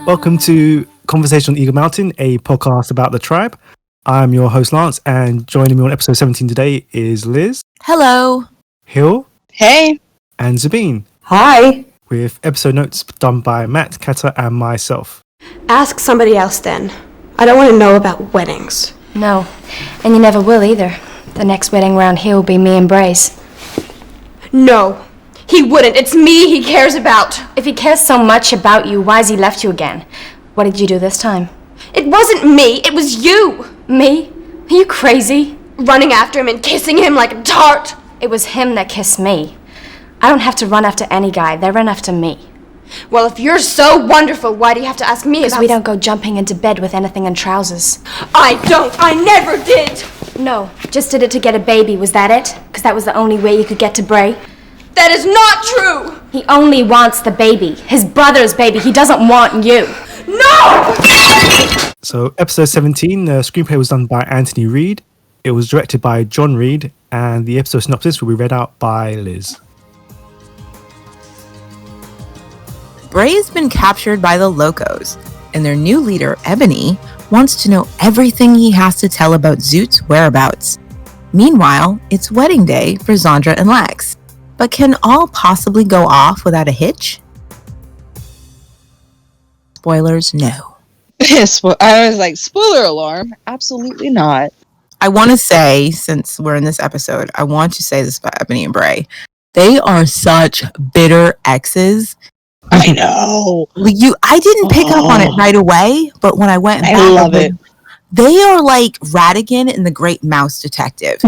Welcome to Conversation on Eagle Mountain, a podcast about the tribe. I'm your host, Lance, and joining me on episode 17 today is Liz. Hello. Hill. Hey. And Sabine. Hi. With episode notes done by Matt, Catha, and myself. Ask somebody else then. I don't want to know about weddings. No, and you never will either. The next wedding round here will be me and Brace. No, he wouldn't. It's me he cares about. If he cares so much about you, why's he left you again? What did you do this time? It wasn't me, it was you. Me? Are you crazy? Running after him and kissing him like a tart. It was him that kissed me. I don't have to run after any guy, they run after me. Well, if you're so wonderful, why do you have to ask me about... Because we don't go jumping into bed with anything in trousers. I don't! I never did! No, just did it to get a baby, was that it? Because that was the only way you could get to Bray? That is not true! He only wants the baby. His brother's baby. He doesn't want you. No! So, episode 17, the screenplay was done by Anthony Reed. It was directed by John Reed, and the episode synopsis will be read out by Liz. Bray has been captured by the Locos, and their new leader, Ebony, wants to know everything he has to tell about Zoot's whereabouts. Meanwhile, it's wedding day for Zandra and Lex. But can all possibly go off without a hitch? Spoilers, no. I was like, spoiler alarm. Absolutely not. I want to say, since we're in this episode, I want to say this about Ebony and Bray. They are such bitter exes. I know. I didn't pick up on it right away, but when I went back, I love it. They are like Ratigan and the Great Mouse Detective.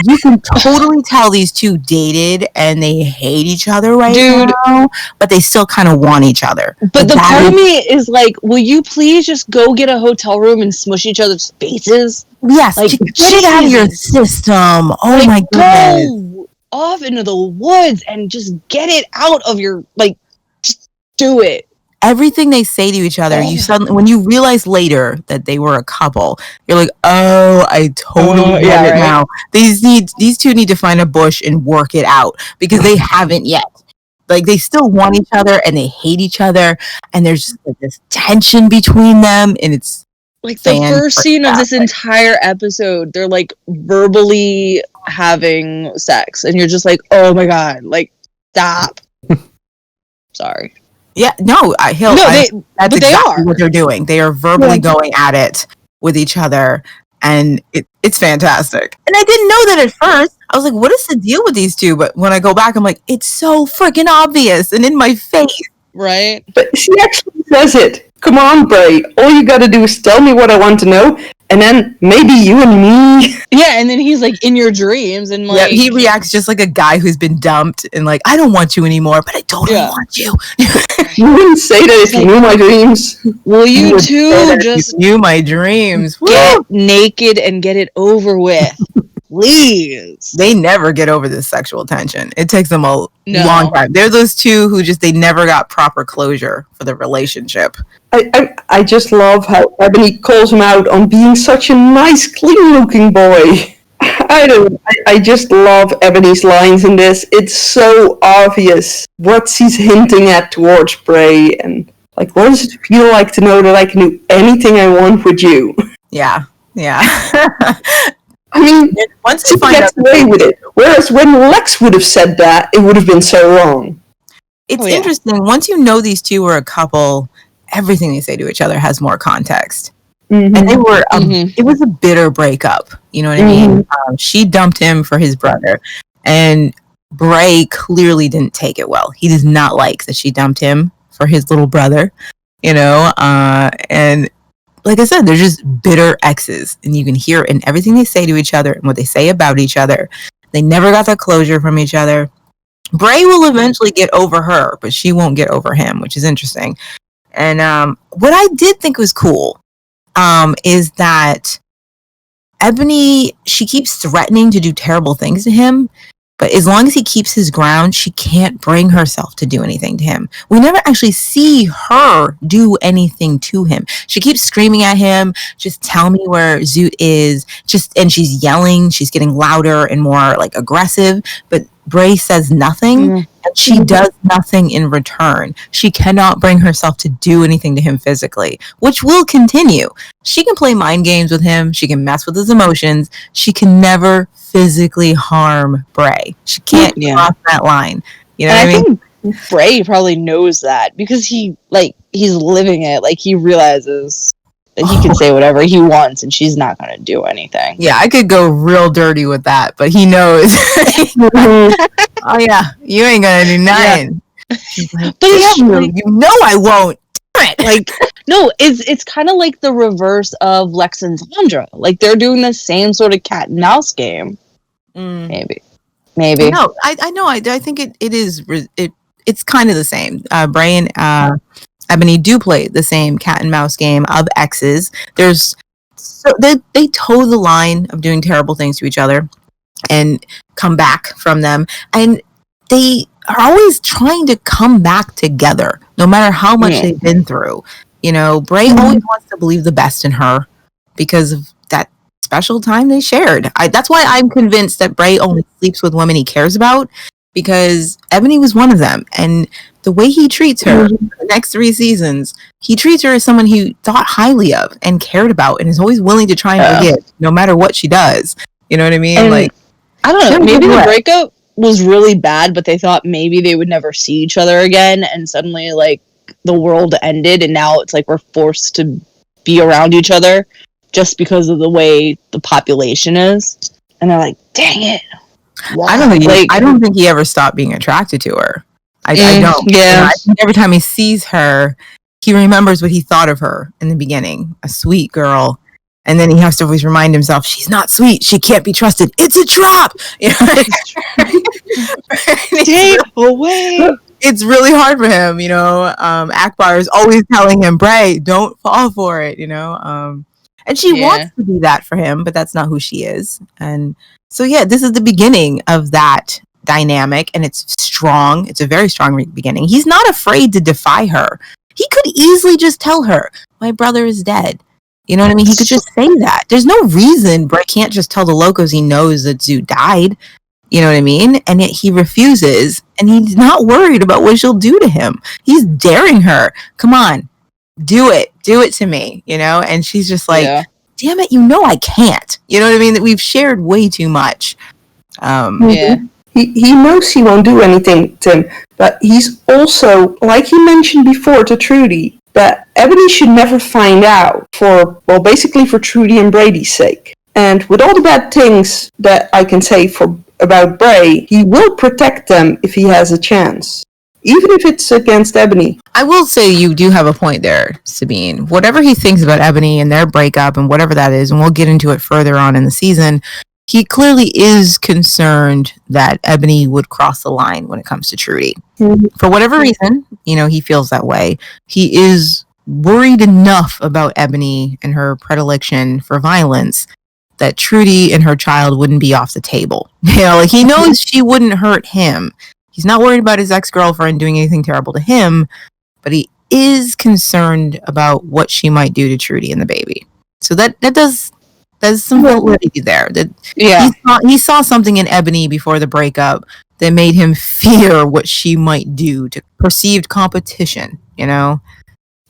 You can totally tell these two dated and they hate each other now, but they still kind of want each other. But the part of me is like, will you please just go get a hotel room and smush each other's faces? Yes, like, get it out of your system. Oh my goodness. Go off into the woods and just get it out of your, just do it. Everything they say to each other, you suddenly, when you realize later that they were a couple, you're like, oh, I totally get it now. These two need to find a bush and work it out because they haven't yet. Like, they still want each other and they hate each other, and there's just like this tension between them, and it's like the first scene of this entire episode, they're like verbally having sex, and you're just like, oh my god, like, stop. Sorry. Yeah, no, that's exactly what they're doing. They are verbally going at it with each other, and it's fantastic. And I didn't know that at first. I was like, what is the deal with these two? But when I go back, I'm like, it's so freaking obvious and in my face. Right? But she actually says it. Come on, Bray. All you gotta do is tell me what I want to know, and then maybe you and me. Yeah, and then he's like in your dreams, and like he reacts just like a guy who's been dumped, and like, I don't want you anymore, but I totally want you. You wouldn't say that if you knew my dreams. Well, you two just knew my dreams. Get naked and get it over with. Please. They never get over this sexual tension. It takes them a long time. They're those two who they never got proper closure for the relationship. I just love how Ebony calls him out on being such a nice, clean-looking boy. I just love Ebony's lines in this. It's so obvious what she's hinting at towards Bray, and like, what does it feel like to know that I can do anything I want with you? Yeah. I mean, once she gets away with it. Whereas when Lex would have said that, it would have been so wrong. It's interesting. Once you know these two were a couple, everything they say to each other has more context. Mm-hmm. And they were, it was a bitter breakup. You know what I mean? She dumped him for his brother. And Bray clearly didn't take it well. He does not like that she dumped him for his little brother, and like I said, they're just bitter exes, and you can hear it in everything they say to each other and what they say about each other. They never got that closure from each other. Bray will eventually get over her, but she won't get over him, which is interesting. And what I did think was cool is that Ebony, she keeps threatening to do terrible things to him, But as long as he keeps his ground, she can't bring herself to do anything to him. We never actually see her do anything to him. She keeps screaming at him, just tell me where Zoot is. And she's yelling. She's getting louder and more like aggressive. But Bray says nothing, and she does nothing in return. She cannot bring herself to do anything to him physically, which will continue. She can play mind games with him. She can mess with his emotions. She can never physically harm Bray. She can't cross that line. You know what I mean? I think Bray probably knows that because he's living it. Like, he realizes that he can say whatever he wants and she's not going to do anything. Yeah, I could go real dirty with that, but he knows. Oh yeah, you ain't gonna do nothing. Yeah. Like, but you know I won't. Damn it. Like, no, it's kind of like the reverse of Lex and Sandra. Like, they're doing the same sort of cat and mouse game. Maybe. No, I know. I think it is. It's kind of the same. Bray and Ebony do play the same cat and mouse game of exes. They toe the line of doing terrible things to each other and come back from them, and they are always trying to come back together no matter how much they've been through. You know, Bray always wants to believe the best in her because of that special time they shared. That's why I'm convinced that Bray only sleeps with women he cares about, because Ebony was one of them. And the way he treats her for the next 3 seasons, he treats her as someone he thought highly of and cared about and is always willing to try and forgive no matter what she does. You know what I mean? And, like, I don't know, maybe the breakup was really bad, but they thought maybe they would never see each other again, and suddenly, like, the world ended, and now it's like we're forced to be around each other just because of the way the population is. And they're like, dang it. Wow. I don't think he ever stopped being attracted to her. I don't. Yeah. You know, I think every time he sees her, he remembers what he thought of her in the beginning. A sweet girl. And then he has to always remind himself, she's not sweet. She can't be trusted. It's a trap. You know? Take away. It's really hard for him, you know. Akbar is always telling him, Bray, don't fall for it, you know. And she wants to be that for him, but that's not who she is. And so, yeah, this is the beginning of that dynamic, and it's strong. It's a very strong beginning. He's not afraid to defy her. He could easily just tell her, my brother is dead. You know what I mean? He could just say that. There's no reason Bray can't just tell the locals he knows that Zoot died. You know what I mean? And yet he refuses, and he's not worried about what she'll do to him. He's daring her. Come on, do it. Do it to me, you know? And she's just like, damn it, you know I can't. You know what I mean? That we've shared way too much. He knows he won't do anything to him, but he's also, like he mentioned before to Trudy, that Ebony should never find out basically for Trudy and Brady's sake. And with all the bad things that I can say about Bray, he will protect them if he has a chance, even if it's against Ebony. I will say you do have a point there, Sabine. Whatever he thinks about Ebony and their breakup and whatever that is, and we'll get into it further on in the season, he clearly is concerned that Ebony would cross the line when it comes to Trudy. For whatever reason, you know, he feels that way. He is worried enough about Ebony and her predilection for violence that Trudy and her child wouldn't be off the table. You know, like, he knows she wouldn't hurt him. He's not worried about his ex-girlfriend doing anything terrible to him, but he is concerned about what she might do to Trudy and the baby. So there's some validity there. He saw something in Ebony before the breakup that made him fear what she might do to perceived competition, you know?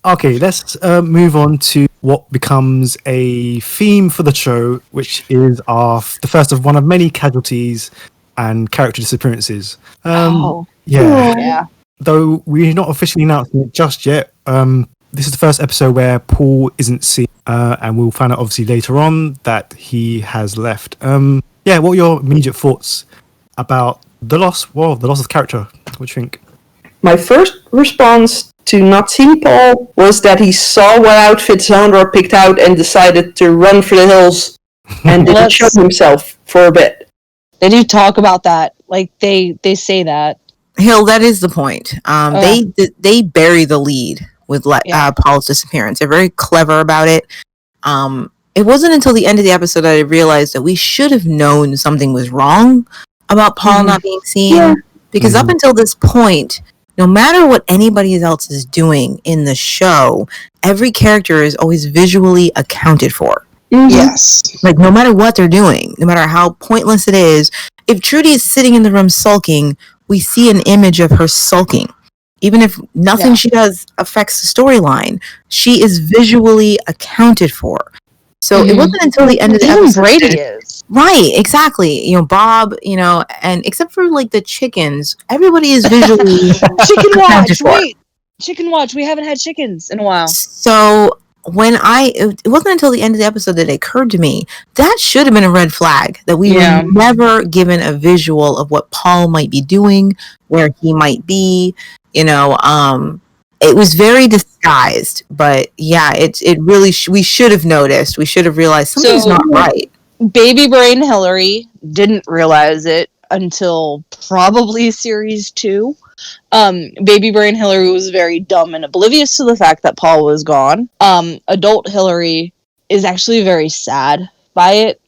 Okay, let's move on to what becomes a theme for the show, which is the first of one of many casualties and character disappearances. Yeah. Though we're not officially announcing it just yet, this is the first episode where Paul isn't seen, and we'll find out obviously later on that he has left. What are your immediate thoughts about the loss of character? What do you think? My first response to not seeing Paul was that he saw what outfit Sandra picked out and decided to run for the hills and didn't show himself for a bit. They do talk about that. Like, they say that. Hill, that is the point. They bury the lead with Paul's disappearance. They're very clever about it. It wasn't until the end of the episode that I realized that we should have known something was wrong about Paul not being seen, because up until this point, no matter what anybody else is doing in the show, every character is always visually accounted for. Yes. Like, no matter what they're doing, no matter how pointless it is, if Trudy is sitting in the room sulking, we see an image of her sulking. Even if nothing she does affects the storyline, she is visually accounted for. So it wasn't until the end of the episode. Brady is. Right, exactly. Bob, and except for like the chickens, everybody is visually Chicken watch. accounted for. Wait, chicken watch. We haven't had chickens in a while. So when it wasn't until the end of the episode that it occurred to me that should have been a red flag, that we were never given a visual of what Paul might be doing, where he might be. It was very disguised, but yeah, it really we should have noticed. We should have realized something's not right. Baby brain Hillary didn't realize it until probably series 2. Baby brain Hillary was very dumb and oblivious to the fact that Paul was gone. Adult Hillary is actually very sad by it.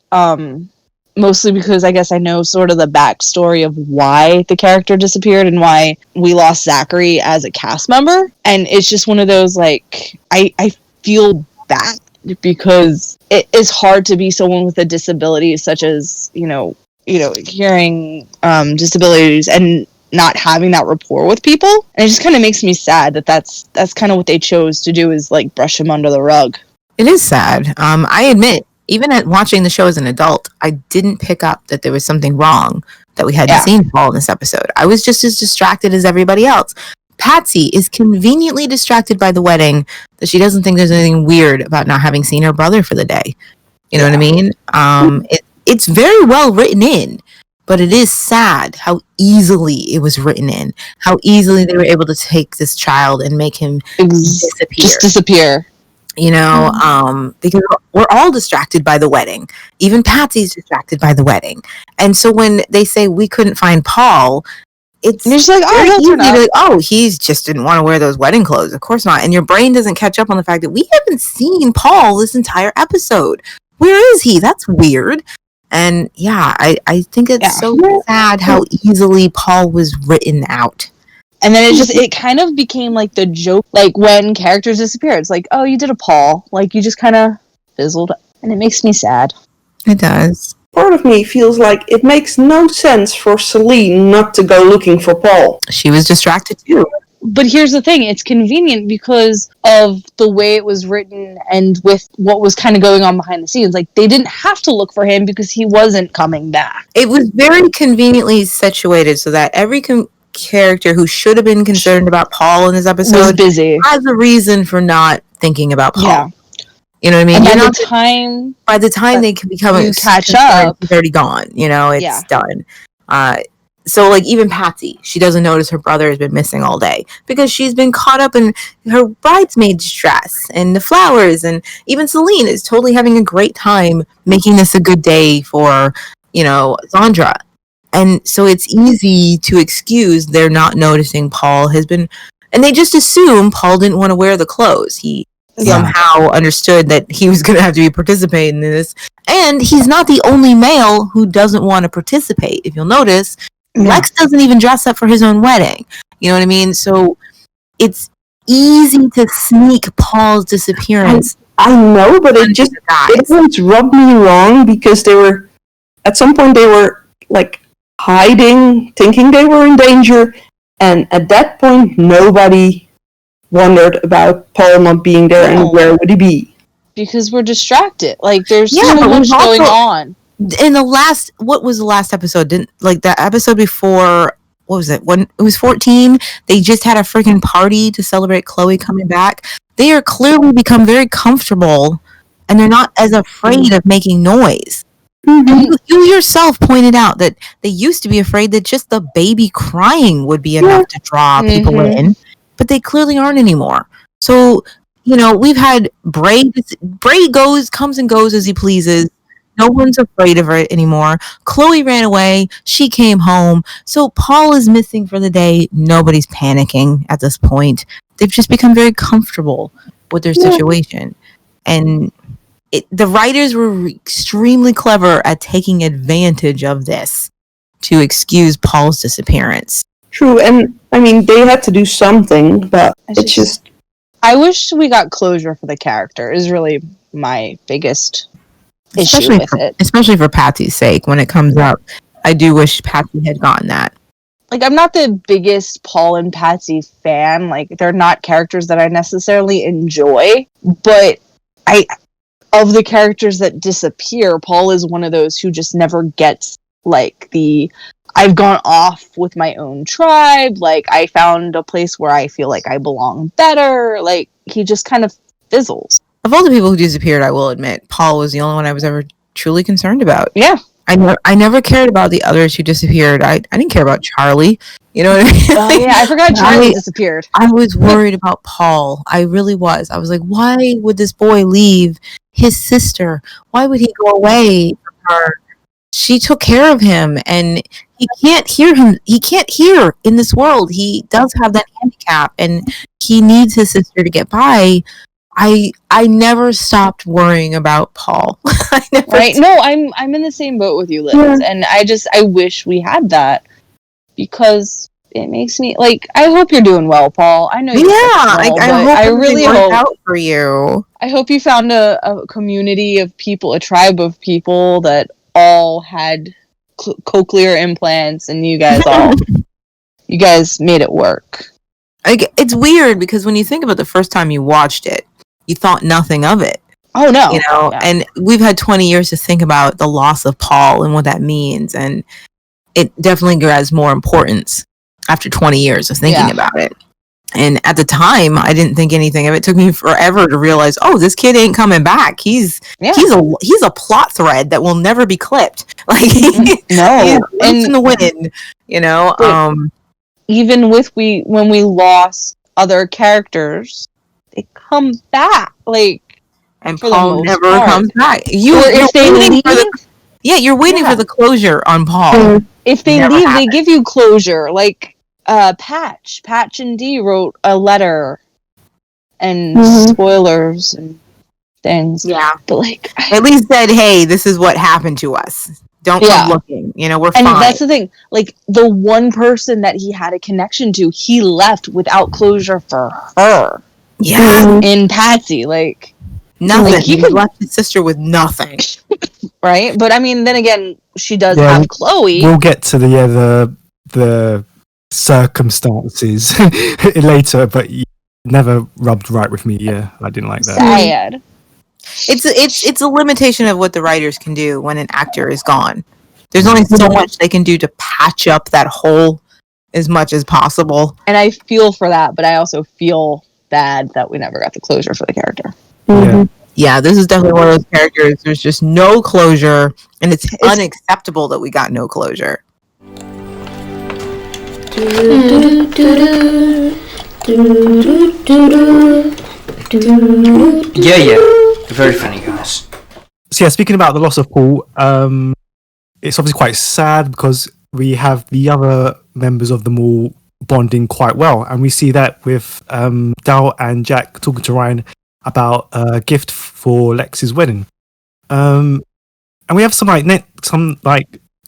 Mostly because I guess I know sort of the backstory of why the character disappeared and why we lost Zachary as a cast member. And it's just one of those, like, I feel bad because it is hard to be someone with a disability such as, hearing disabilities and not having that rapport with people. And it just kind of makes me sad that that's kind of what they chose to do, is like brush him under the rug. It is sad. I admit, even at watching the show as an adult, I didn't pick up that there was something wrong that we hadn't seen Paul in this episode. I was just as distracted as everybody else. Patsy is conveniently distracted by the wedding that she doesn't think there's anything weird about not having seen her brother for the day. You know what I mean? It's very well written in, but it is sad how easily it was written in, how easily they were able to take this child and make him disappear. Just disappear. Because we're all distracted by the wedding. Even Patsy's distracted by the wedding. And so when they say we couldn't find Paul, it's just like, he just didn't want to wear those wedding clothes. Of course not. And your brain doesn't catch up on the fact that we haven't seen Paul this entire episode. Where is he? That's weird. And yeah, I think it's so sad how easily Paul was written out. And then it kind of became like the joke, like when characters disappear. It's like, oh, you did a Paul. Like, you just kind of fizzled. And it makes me sad. It does. Part of me feels like it makes no sense for Celine not to go looking for Paul. She was distracted too. But here's the thing. It's convenient because of the way it was written and with what was kind of going on behind the scenes. Like, they didn't have to look for him because he wasn't coming back. It was very conveniently situated so that every character who should have been concerned about Paul in this episode was busy, has a reason for not thinking about Paul. Yeah. You know what I mean? And by the time they can become catch up, it's already gone. It's done. So like even Patsy, she doesn't notice her brother has been missing all day because she's been caught up in her bridesmaid's dress and the flowers, and even Celine is totally having a great time making this a good day for Sandra. And so it's easy to excuse their not noticing Paul has been, and they just assume Paul didn't want to wear the clothes. He somehow understood that he was going to have to be participating in this. And he's not the only male who doesn't want to participate. If you'll notice, Lex doesn't even dress up for his own wedding. You know what I mean? So it's easy to sneak Paul's disappearance. I know, but it always rubbed me wrong because at some point they were like hiding, thinking they were in danger, and at that point nobody wondered about Paul not being there, and where would he be? Because we're distracted. Like, there's so much going on. In what was the last episode? The episode before, what was it? When it was 14, they just had a freaking party to celebrate Chloe coming back. They are clearly become very comfortable, and they're not as afraid of making noise. Mm-hmm. You yourself pointed out that they used to be afraid that just the baby crying would be enough to draw people in, but they clearly aren't anymore. So, we've had Bray comes and goes as he pleases. No one's afraid of her anymore. Chloe ran away. She came home. So Paul is missing for the day. Nobody's panicking at this point. They've just become very comfortable with their situation. And the writers were extremely clever at taking advantage of this. to excuse Paul's disappearance. True, and I mean, they had to do something, but it's just... I wish we got closure for the character, is really my biggest issue with it. Especially for Patsy's sake, when it comes out. I do wish Patsy had gotten that. Like, I'm not the biggest Paul and Patsy fan. Like, they're not characters that I necessarily enjoy. But of the characters that disappear, Paul is one of those who just never gets, like, I've gone off with my own tribe. Like, I found a place where I feel like I belong better. Like, he just kind of fizzles. Of all the people who disappeared, I will admit, Paul was the only one I was ever truly concerned about. Yeah. I never cared about the others who disappeared. I didn't care about Charlie. You know what I mean? Oh, yeah, I forgot Charlie disappeared. I was worried about Paul. I really was. I was like, why would this boy leave his sister? Why would he go away from her? She took care of him, and he can't hear him. He can't hear in this world. He does have that handicap, and he needs his sister to get by. I never stopped worrying about Paul. No, I'm in the same boat with you, Liz, and I wish we had that, because it makes me, like, I hope you're doing well, Paul. I know you're I really hope out for you. I hope you found a community of people, a tribe of people that all had cochlear implants, and you guys made it work. It's weird because when you think about the first time you watched it, you thought nothing of it. Oh no. You know, and we've had 20 years to think about the loss of Paul and what that means, and it definitely has more importance after 20 years of thinking about it. And at the time, I didn't think anything of it. It took me forever to realize, oh, this kid ain't coming back. He's a plot thread that will never be clipped. Like, no, and in the wind, you know. Even when we lost other characters, they come back. Like, and Paul never comes back. You're waiting for the closure on Paul. If they leave, they give you closure. Like, Patch and Dee wrote a letter and spoilers and things. Yeah, but like, at least said, "Hey, this is what happened to us. Don't come looking. You know, we're fine." And that's the thing. Like, the one person that he had a connection to, he left without closure for her. Yeah, in Patsy, like, nothing. Like, he left his sister with nothing, right? But I mean, then again, she does have Chloe. We'll get to the circumstances later, but it never rubbed right with me. Yeah, I didn't like that. Sad. It's a limitation of what the writers can do when an actor is gone. There's only so much they can do to patch up that hole as much as possible. And I feel for that, but I also feel bad that we never got the closure for the character. Yeah, this is definitely one of those characters. There's just no closure, and it's unacceptable that we got no closure. Yeah. Very funny, guys. So yeah, speaking about the loss of Paul, it's obviously quite sad because we have the other members of the mall bonding quite well, and we see that with Dal and Jack talking to Ryan about a gift for Lex's wedding, and we have some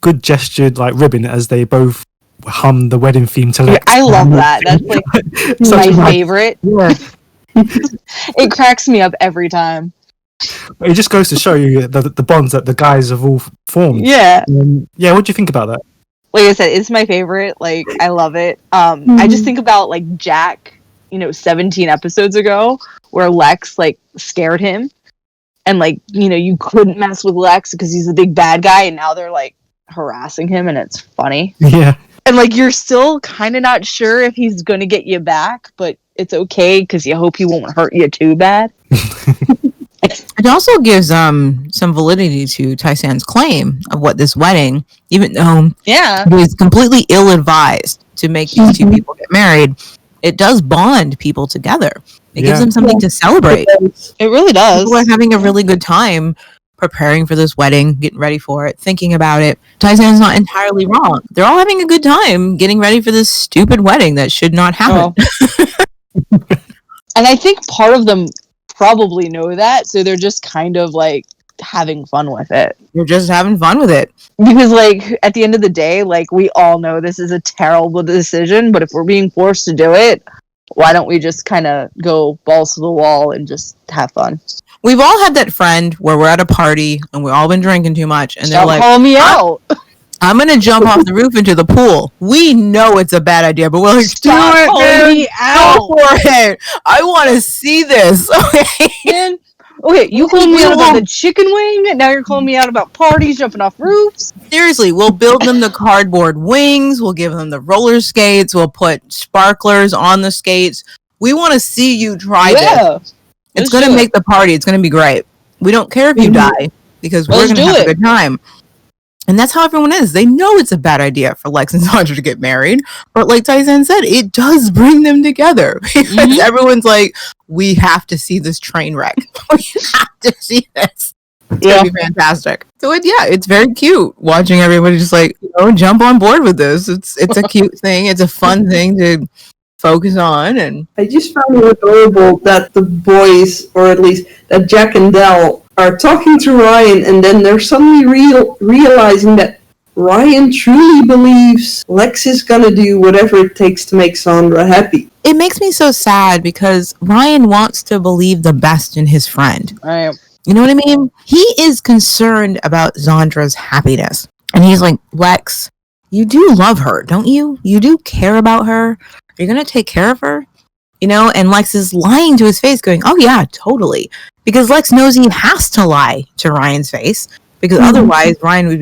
good gestured like ribbon as they both hum the wedding theme to Lex. I love that. That's like my favorite. Yeah. It cracks me up every time. It just goes to show you the bonds that the guys have all formed. Yeah. What do you think about that? Like I said, it's my favorite. Like, I love it. I just think about, like, Jack, 17 episodes ago, where Lex, like, scared him. And, like, you couldn't mess with Lex because he's a big bad guy, and now they're, like, harassing him, and it's funny. Yeah. And, like, you're still kind of not sure if he's going to get you back, but it's okay because you hope he won't hurt you too bad. It also gives some validity to Tai-San's claim of what this wedding, even though it was completely ill-advised to make these two people get married, it does bond people together. It gives them something to celebrate. It really does. People are having a really good time preparing for this wedding, getting ready for it, thinking about it. Tai-San's not entirely wrong. They're all having a good time getting ready for this stupid wedding that should not happen. And I think part of them probably know that, so they're just kind of like having fun with it. You're just having fun with it. Because, like, at the end of the day, like, we all know this is a terrible decision, but if we're being forced to do it, why don't we just kind of go balls to the wall and just have fun? We've all had that friend where we're at a party and we've all been drinking too much, and they're like, "Call me out! I'm gonna jump off the roof into the pool." We know it's a bad idea, but we're like, Stop "Do it, calling me man! out! Go for it! I want to see this." Okay. Man, okay, you called me out about the chicken wing, and now you're calling me out about parties, jumping off roofs. Seriously, we'll build them the cardboard wings. We'll give them the roller skates. We'll put sparklers on the skates. We want to see you try this. It's going to make the party. It's going to be great. We don't care if you die because we're going to have a good time. And that's how everyone is. They know it's a bad idea for Lex and Sandra to get married. But like Tyson said, it does bring them together. Because everyone's like, we have to see this train wreck. We have to see this. It's going to be fantastic. So it's very cute watching everybody just like, jump on board with this. It's a cute thing. It's a fun thing to focus on. And I just found it adorable that the boys, or at least that Jack and Del, are talking to Ryan, and then they're suddenly realizing that Ryan truly believes Lex is gonna do whatever it takes to make Sandra happy. It makes me so sad because Ryan wants to believe the best in his friend. Right. You know what I mean? He is concerned about Zandra's happiness. And he's like, Lex, you do love her, don't you? You do care about her. Are you going to take care of her? And Lex is lying to his face going, oh yeah, totally. Because Lex knows he has to lie to Ryan's face. Because otherwise, Ryan would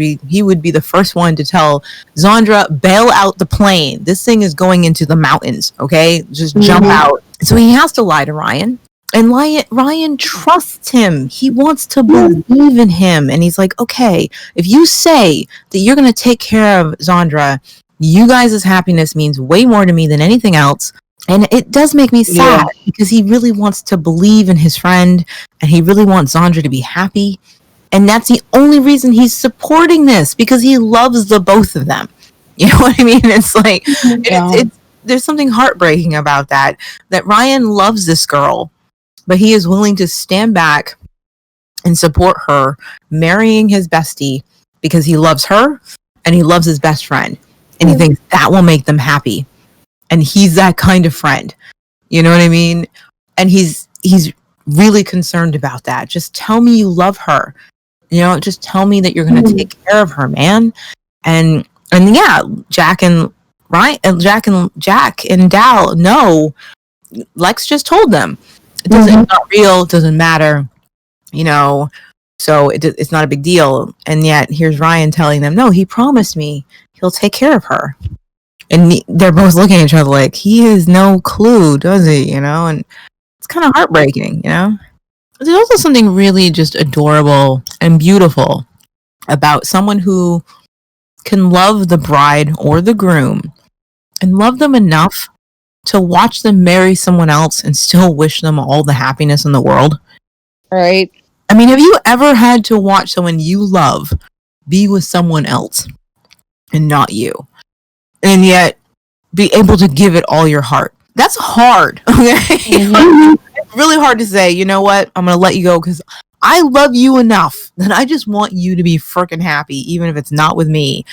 be the first one to tell Zandra, bail out the plane. This thing is going into the mountains, okay? Just jump out. So he has to lie to Ryan. And Ryan trusts him. He wants to believe in him. And he's like, okay, if you say that you're going to take care of Zandra, you guys' happiness means way more to me than anything else. And it does make me sad because he really wants to believe in his friend and he really wants Zandra to be happy. And that's the only reason he's supporting this, because he loves the both of them. You know what I mean? It's like, there's something heartbreaking about that Ryan loves this girl, but he is willing to stand back and support her marrying his bestie because he loves her and he loves his best friend. And he thinks that will make them happy. And he's that kind of friend. You know what I mean? And he's really concerned about that. Just tell me you love her. Just tell me that you're going to take care of her, man. And yeah, Jack and Dal know. Lex just told them. It's not real. It doesn't matter. So it's not a big deal. And yet here's Ryan telling them, no, he promised me he'll take care of her. And they're both looking at each other like, he has no clue, does he? And it's kind of heartbreaking, There's also something really just adorable and beautiful about someone who can love the bride or the groom and love them enough to watch them marry someone else and still wish them all the happiness in the world. Right. I mean, have you ever had to watch someone you love be with someone else and not you? And yet be able to give it all your heart. That's hard. Okay. It's really hard to say, you know what? I'm going to let you go because I love you enough that I just want you to be freaking happy, even if it's not with me.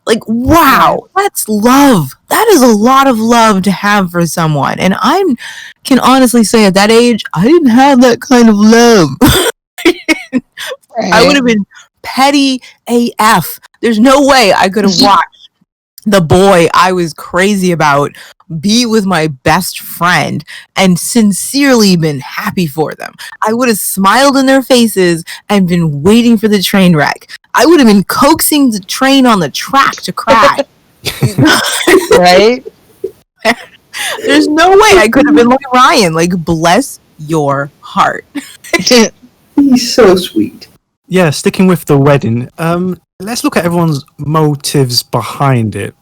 Like, wow, that's love. That is a lot of love to have for someone. And I can honestly say at that age, I didn't have that kind of love. I would have been petty AF. There's no way I could have watched the boy I was crazy about be with my best friend and sincerely been happy for them. I would have smiled in their faces and been waiting for the train wreck. I would have been coaxing the train on the track to crash. Right? There's no way I could have been like Ryan. Like, bless your heart. He's so sweet. Yeah, sticking with the wedding. Let's look at everyone's motives behind it.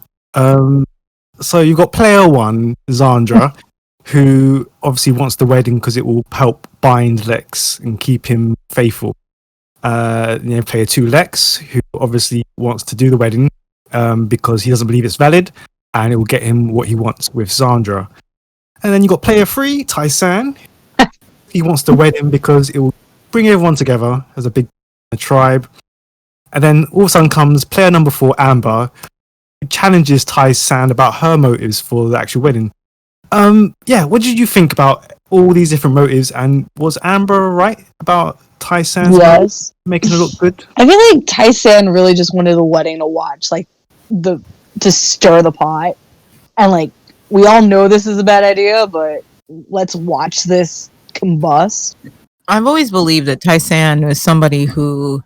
So you've got player one, Zandra, who obviously wants the wedding because it will help bind Lex and keep him faithful. Player two, Lex, who obviously wants to do the wedding because he doesn't believe it's valid and it will get him what he wants with Zandra. And then you've got player three, Tyson. He wants the wedding because it will bring everyone together as a big tribe. And then all of a sudden comes player number 4, Amber, who challenges Tai-san about her motives for the actual wedding. What did you think about all these different motives? And was Amber right about Tai-san's motives, making it look good? I feel like Tai-san really just wanted the wedding to watch, like, to stir the pot. And, like, we all know this is a bad idea, but let's watch this combust. I've always believed that Tai-san is somebody who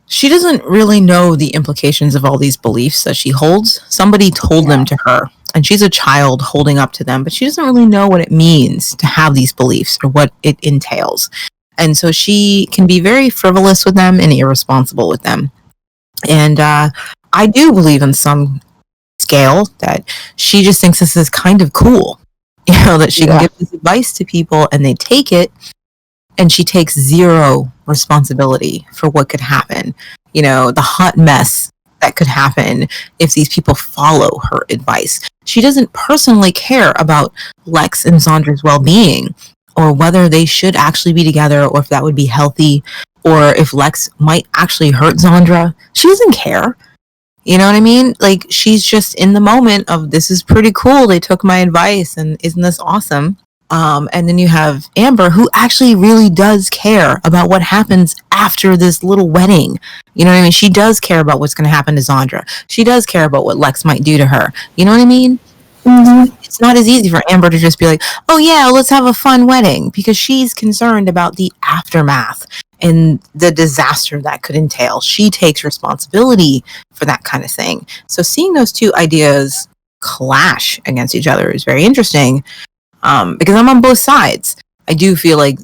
she doesn't really know the implications of all these beliefs that she holds. Somebody told them to her, and she's a child holding up to them, but she doesn't really know what it means to have these beliefs or what it entails. And so she can be very frivolous with them and irresponsible with them. And I do believe in some scale that she just thinks this is kind of cool, that she can give this advice to people and they take it, and she takes zero responsibility for what could happen. The hot mess that could happen if these people follow her advice. She doesn't personally care about Lex and Zondra's well-being, or whether they should actually be together, or if that would be healthy, or if Lex might actually hurt Zondra. She doesn't care. You know what I mean? Like, she's just in the moment of, this is pretty cool, they took my advice, and isn't this awesome? And then you have Amber, who actually really does care about what happens after this little wedding. You know what I mean? She does care about what's going to happen to Zondra. She does care about what Lex might do to her. You know what I mean? Mm-hmm. It's not as easy for Amber to just be like, oh yeah, let's have a fun wedding, because she's concerned about the aftermath and the disaster that could entail. She takes responsibility for that kind of thing. So seeing those two ideas clash against each other is very interesting. Because I'm on both sides. I do feel like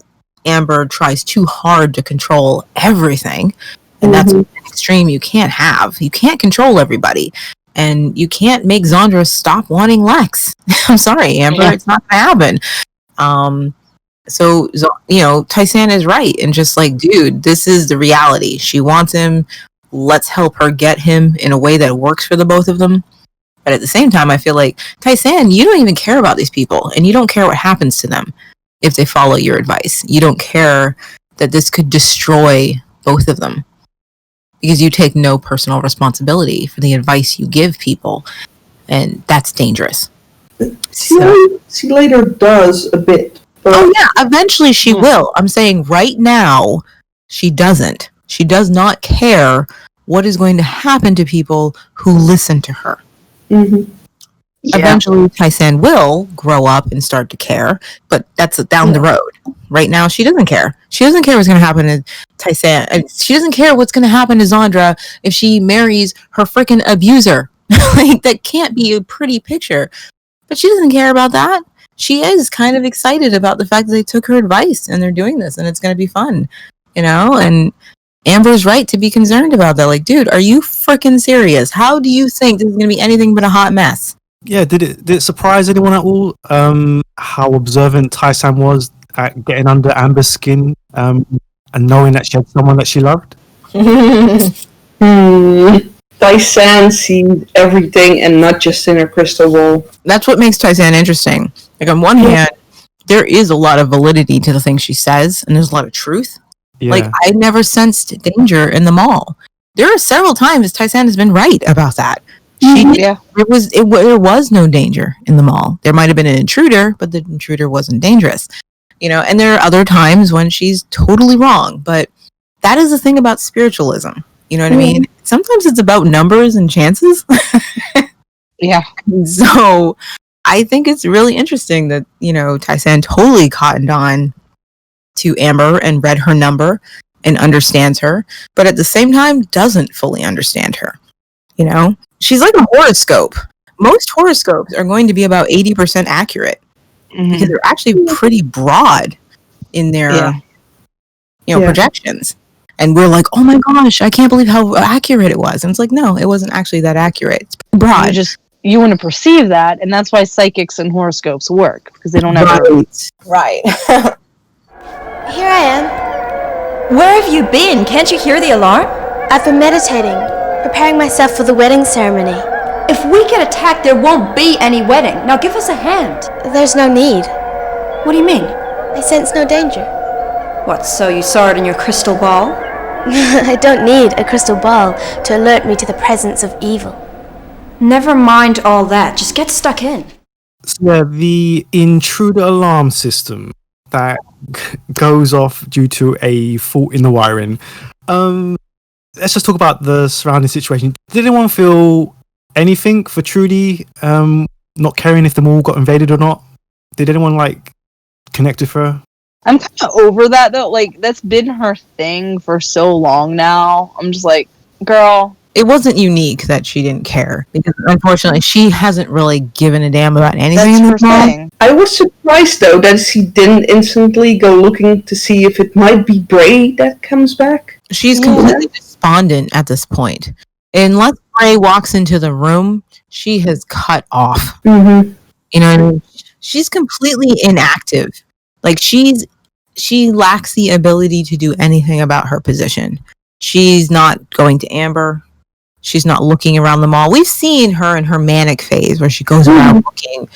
Amber tries too hard to control everything, and that's an extreme you can't have. You can't control everybody, and you can't make Zondra stop wanting Lex. I'm sorry, Amber, it's not gonna happen. So Tai-san is right, and just like, dude, this is the reality. She wants him. Let's help her get him in a way that works for the both of them. But at the same time, I feel like, Tai-san, you don't even care about these people, and you don't care what happens to them if they follow your advice. You don't care that this could destroy both of them, because you take no personal responsibility for the advice you give people, and that's dangerous. She later does a bit. Oh yeah, eventually she will. I'm saying right now, she doesn't. She does not care what is going to happen to people who listen to her. Mm-hmm. Yeah. Eventually, Tai-san will grow up and start to care, but that's down the road. Right now, she doesn't care. She doesn't care what's going to happen to Tai-san. She doesn't care what's going to happen to Zondra if she marries her freaking abuser. Like, that can't be a pretty picture. But she doesn't care about that. She is kind of excited about the fact that they took her advice and they're doing this and it's going to be fun, and Amber's right to be concerned about that. Like, dude, are you freaking serious? How do you think this is going to be anything but a hot mess? Yeah, did it surprise anyone at all how observant Tai-san was at getting under Amber's skin and knowing that she had someone that she loved? Tai-san sees everything and not just in her crystal ball. That's what makes Tai-san interesting. Like, on one hand, there is a lot of validity to the things she says, and there's a lot of truth. Yeah. Like, I never sensed danger in the mall. There are several times Tai-san has been right about that. There was no danger in the mall. There might have been an intruder, but the intruder wasn't dangerous. And there are other times when she's totally wrong. But that is the thing about spiritualism. You know what I mean? Sometimes it's about numbers and chances. Yeah. So I think it's really interesting that, Tai-san totally cottoned on to Amber and read her number and understands her, but at the same time doesn't fully understand her. She's like a horoscope. Most horoscopes are going to be about 80% accurate because they're actually pretty broad in their projections. And we're like, oh my gosh, I can't believe how accurate it was. And it's like, no, it wasn't actually that accurate. It's pretty broad. You want to perceive that, and that's why psychics and horoscopes work, because they don't have Right. Here I am. Where have you been? Can't you hear the alarm? I've been meditating, preparing myself for the wedding ceremony. If we get attacked, there won't be any wedding. Now give us a hand. There's no need. What do you mean? I sense no danger. What, so you saw it in your crystal ball? I don't need a crystal ball to alert me to the presence of evil. Never mind all that, just get stuck in. So, yeah, the intruder alarm system that goes off due to a fault in the wiring. Let's just talk about the surrounding situation. Did anyone feel anything for Trudy not caring if the mall got invaded or not? Did anyone connect with her? I'm kind of over that though. Like, that's been her thing for so long now. I'm just like, girl. It wasn't unique that she didn't care, because unfortunately she hasn't really given a damn about anything. That's her thing. I was surprised though that she didn't instantly go looking to see if it might be Bray that comes back. She's completely despondent at this point. Unless Bray walks into the room, she has cut off. Mm-hmm. You know what I mean? She's completely inactive. Like, she lacks the ability to do anything about her position. She's not going to Amber. She's not looking around the mall. We've seen her in her manic phase where she goes around looking.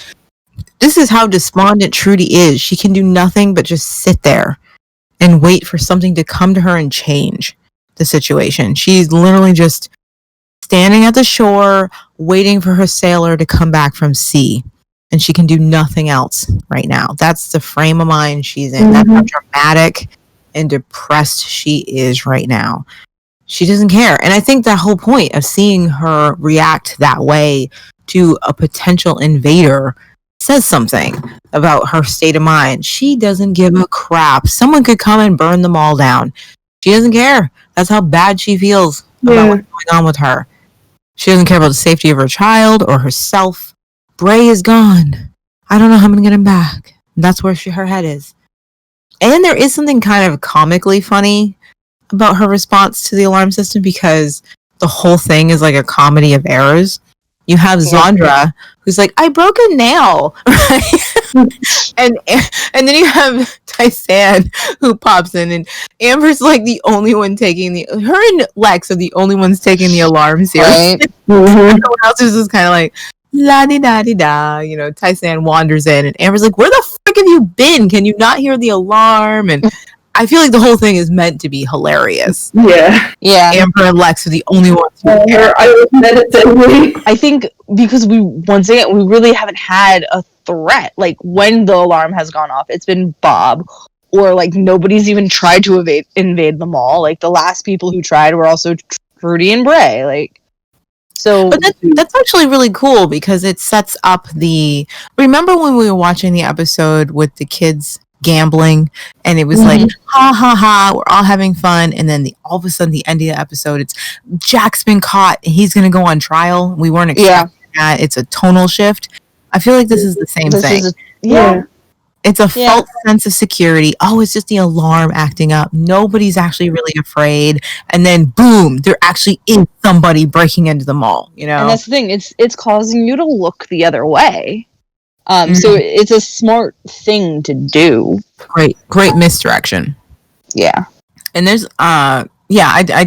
This is how despondent Trudy is. She can do nothing but just sit there and wait for something to come to her and change the situation. She's literally just standing at the shore waiting for her sailor to come back from sea. And she can do nothing else right now. That's the frame of mind she's in. That's how dramatic and depressed she is right now. She doesn't care. And I think the whole point of seeing her react that way to a potential invader says something about her state of mind. She doesn't give a crap. Someone could come and burn them all down. She doesn't care. That's how bad she feels about what's going on with her. She doesn't care about the safety of her child or herself. Bray is gone. I don't know how I'm going to get him back. That's where her head is. And there is something kind of comically funny about her response to the alarm system, because the whole thing is like a comedy of errors. You have Zandra, who's like, I broke a nail, right? and then you have Tysan, who pops in, and Amber's like the only one taking her and Lex are the only ones taking the alarm seriously. Right? Everyone else is just kind of like, la-di-da-di-da, you know. Tysan wanders in, and Amber's like, where the fuck have you been? Can you not hear the alarm? And I feel like the whole thing is meant to be hilarious. Yeah. Amber and Lex are the only ones who care. I was meditating. I think because we really haven't had a threat. Like, when the alarm has gone off, it's been Bob, or like nobody's even tried to invade the mall. Like, the last people who tried were also Trudy and Bray. Like, so. But that's actually really cool, because it sets up the. Remember when we were watching the episode with the kids gambling, and it was like, ha ha ha, we're all having fun, and then all of a sudden, the end of the episode, it's Jack's been caught and he's gonna go on trial. We weren't expecting that. It's a tonal shift. I feel like this is the same thing. It's a false sense of security. Oh, it's just the alarm acting up. Nobody's actually really afraid, and then boom, there actually is somebody breaking into the mall, you know. And that's the thing, it's causing you to look the other way. So it's a smart thing to do. Great misdirection. Yeah. And there's I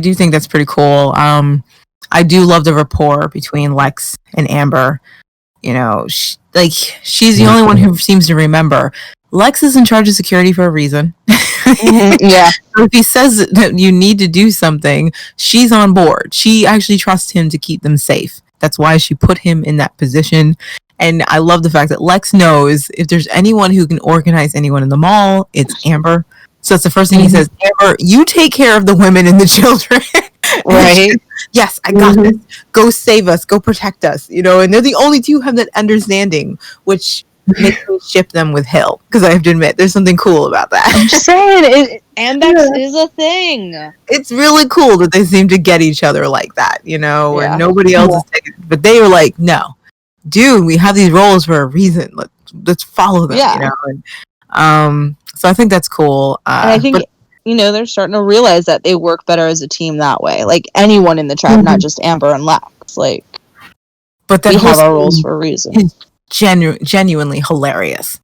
do think that's pretty cool. I do love the rapport between Lex and Amber. You know, she's the only one who seems to remember. Lex is in charge of security for a reason. Yeah. So if he says that you need to do something, she's on board. She actually trusts him to keep them safe. That's why she put him in that position. And I love the fact that Lex knows if there's anyone who can organize anyone in the mall, it's Amber. So that's the first thing he says. Amber, you take care of the women and the children. Right. Yes, I got this. Go save us. Go protect us. You know, and they're the only two who have that understanding, which makes me ship them with Hill. Because I have to admit, there's something cool about that. I'm just saying, Ambex is a thing. It's really cool that they seem to get each other like that, you know, where nobody else is taking. But they were like, no. Dude, we have these roles for a reason. Let's follow them. You know? And, so I think that's cool. And I think they're starting to realize that they work better as a team that way. Like, anyone in the tribe, not just Amber and Lex. Like, but we have our roles for a reason. It's genuinely hilarious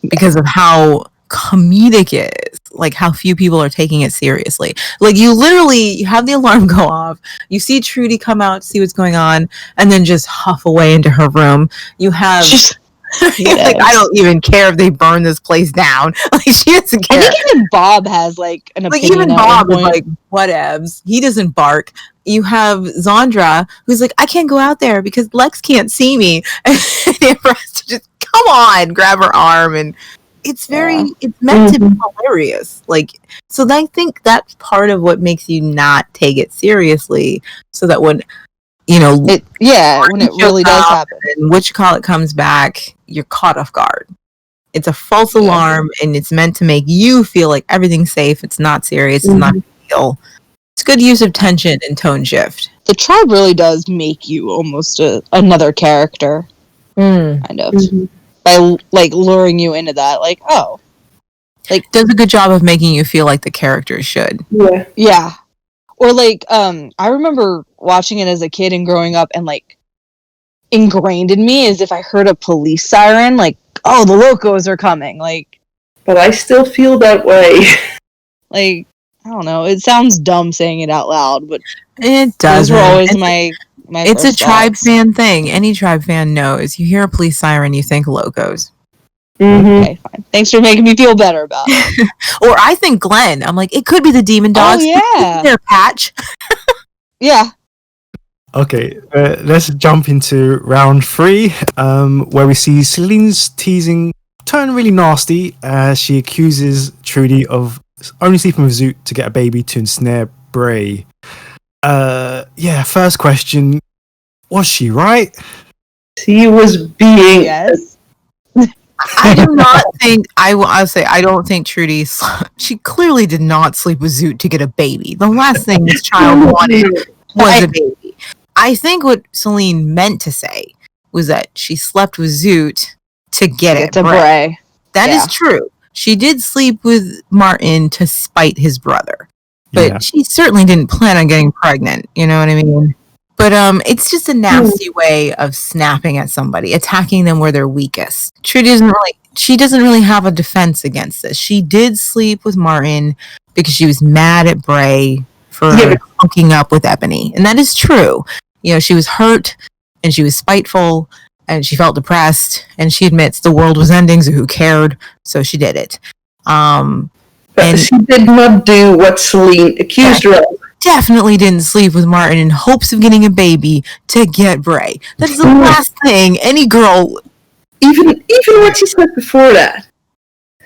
because of how comedic it is. Like, how few people are taking it seriously. Like, you have the alarm go off, you see Trudy come out to see what's going on, and then just huff away into her room. You have Like, I don't even care if they burn this place down. Like, she doesn't care. I think even Bob has like an opinion. Like, even Bob is like, whatevs. He doesn't bark. You have Zandra, who's like, I can't go out there because Lex can't see me. And Amber has to just, come on, grab her arm. And it's it's meant to be hilarious. Like, so I think that's part of what makes you not take it seriously. So that when, you know, when it really does happen, and it comes back, you're caught off guard. It's a false alarm, and it's meant to make you feel like everything's safe. It's not serious. It's not a deal. It's good use of tension and tone shift. The tribe really does make you almost another character, kind of, by like luring you into that. Like, oh, like does a good job of making you feel like the characters should. Yeah. Or like, I remember watching it as a kid and growing up, and like ingrained in me as if I heard a police siren, like, oh, the locos are coming. Like, but I still feel that way. Like, I don't know. It sounds dumb saying it out loud, but it does. Those were always my. It's a tribe fan thing. Any tribe fan knows. You hear a police siren, you think locos. Okay, fine. Thanks for making me feel better about it. Or I think Glenn. I'm like, it could be the demon dogs. Oh, yeah. Their patch. Yeah. Okay, let's jump into round 3, where we see Celine's teasing turn really nasty as she accuses Trudy of only sleeping with Zoot to get a baby to ensnare Bray. First question, was she right? She was being... Yes. I do not think, I'll say, I don't think Trudy, she clearly did not sleep with Zoot to get a baby. The last thing this child wanted was a baby. I think what Celine meant to say was that she slept with Zoot to get it. Bray. That is true. She did sleep with Martin to spite his brother. But she certainly didn't plan on getting pregnant. You know what I mean? But it's just a nasty way of snapping at somebody, attacking them where they're weakest. Trudy doesn't really have a defense against this. She did sleep with Martin because she was mad at Bray for hooking up with Ebony. And that is true. You know, she was hurt and she was spiteful and she felt depressed and she admits the world was ending, so who cared? So she did it. But she did not do what Celine accused her of. Definitely didn't sleep with Martin in hopes of getting a baby to get Bray. That's the last thing any girl... Even what she said before that.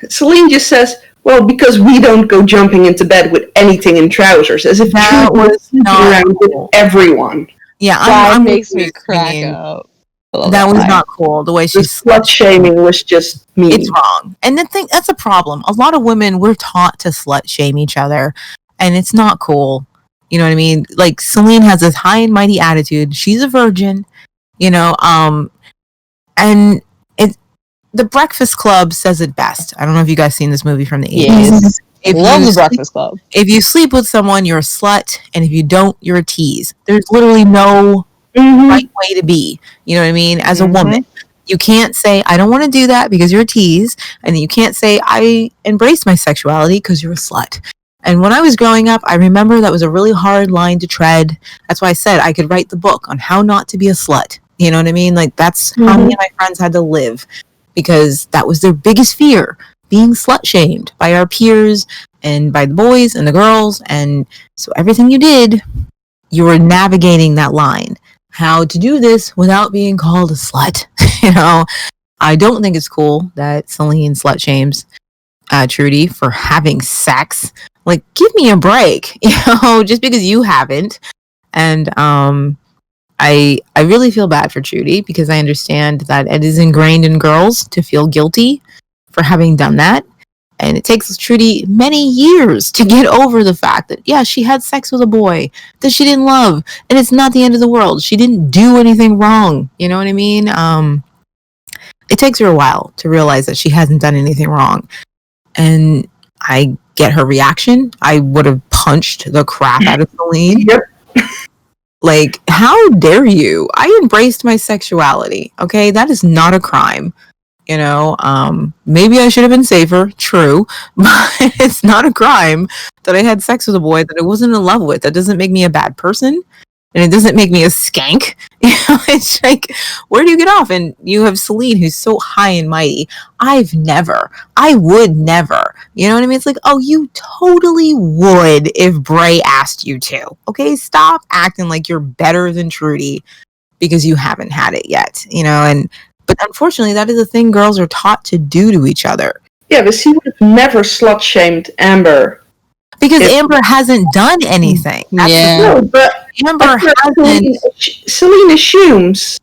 Celine just says, well, because we don't go jumping into bed with anything in trousers, as if that was not around cool. with everyone. Yeah, that makes me crack up. That was not cool. The way she slut shaming was just mean. It's wrong. And that's a problem. A lot of women, we're taught to slut shame each other, and it's not cool. You know what I mean? Like, Celine has this high and mighty attitude. She's a virgin, you know, and The Breakfast Club says it best. I don't know if you guys seen this movie from the 80s. Love The Breakfast Club. If you sleep with someone, you're a slut, and if you don't, you're a tease. There's literally no right way to be. You know what I mean? As a woman, you can't say, I don't want to do that because you're a tease, and you can't say, I embrace my sexuality because you're a slut. And when I was growing up, I remember that was a really hard line to tread. That's why I said I could write the book on how not to be a slut. You know what I mean? Like, that's how me and my friends had to live, because that was their biggest fear, being slut shamed by our peers and by the boys and the girls. And so everything you did, you were navigating that line. How to do this without being called a slut. You know, I don't think it's cool that Celine slut shames Trudy for having sex. Like, give me a break, you know, just because you haven't. And I really feel bad for Trudy, because I understand that it is ingrained in girls to feel guilty for having done that. And it takes Trudy many years to get over the fact that, yeah, she had sex with a boy that she didn't love. And it's not the end of the world. She didn't do anything wrong. You know what I mean? It takes her a while to realize that she hasn't done anything wrong. And I get her reaction. I would have punched the crap out of Celine. Like, how dare you? I embraced my sexuality. Okay, that is not a crime. You know, maybe I should have been safer. True, but it's not a crime that I had sex with a boy that I wasn't in love with. That doesn't make me a bad person. and it doesn't make me a skank. You know, it's like, where do you get off? And you have Celine, who's so high and mighty. I would never. You know what I mean? It's like, oh, you totally would if Bray asked you to. Okay, stop acting like you're better than Trudy because you haven't had it yet. You know, but unfortunately, that is a thing girls are taught to do to each other. Yeah, but she would have never slut-shamed Amber. Because Amber hasn't done anything. No, but Amber hasn't. Celine assumes.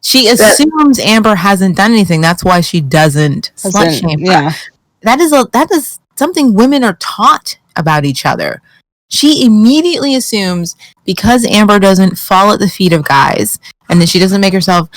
She assumes Amber hasn't done anything. That's why she doesn't slut shame her. Yeah. That is something women are taught about each other. She immediately assumes because Amber doesn't fall at the feet of guys and that she doesn't make herself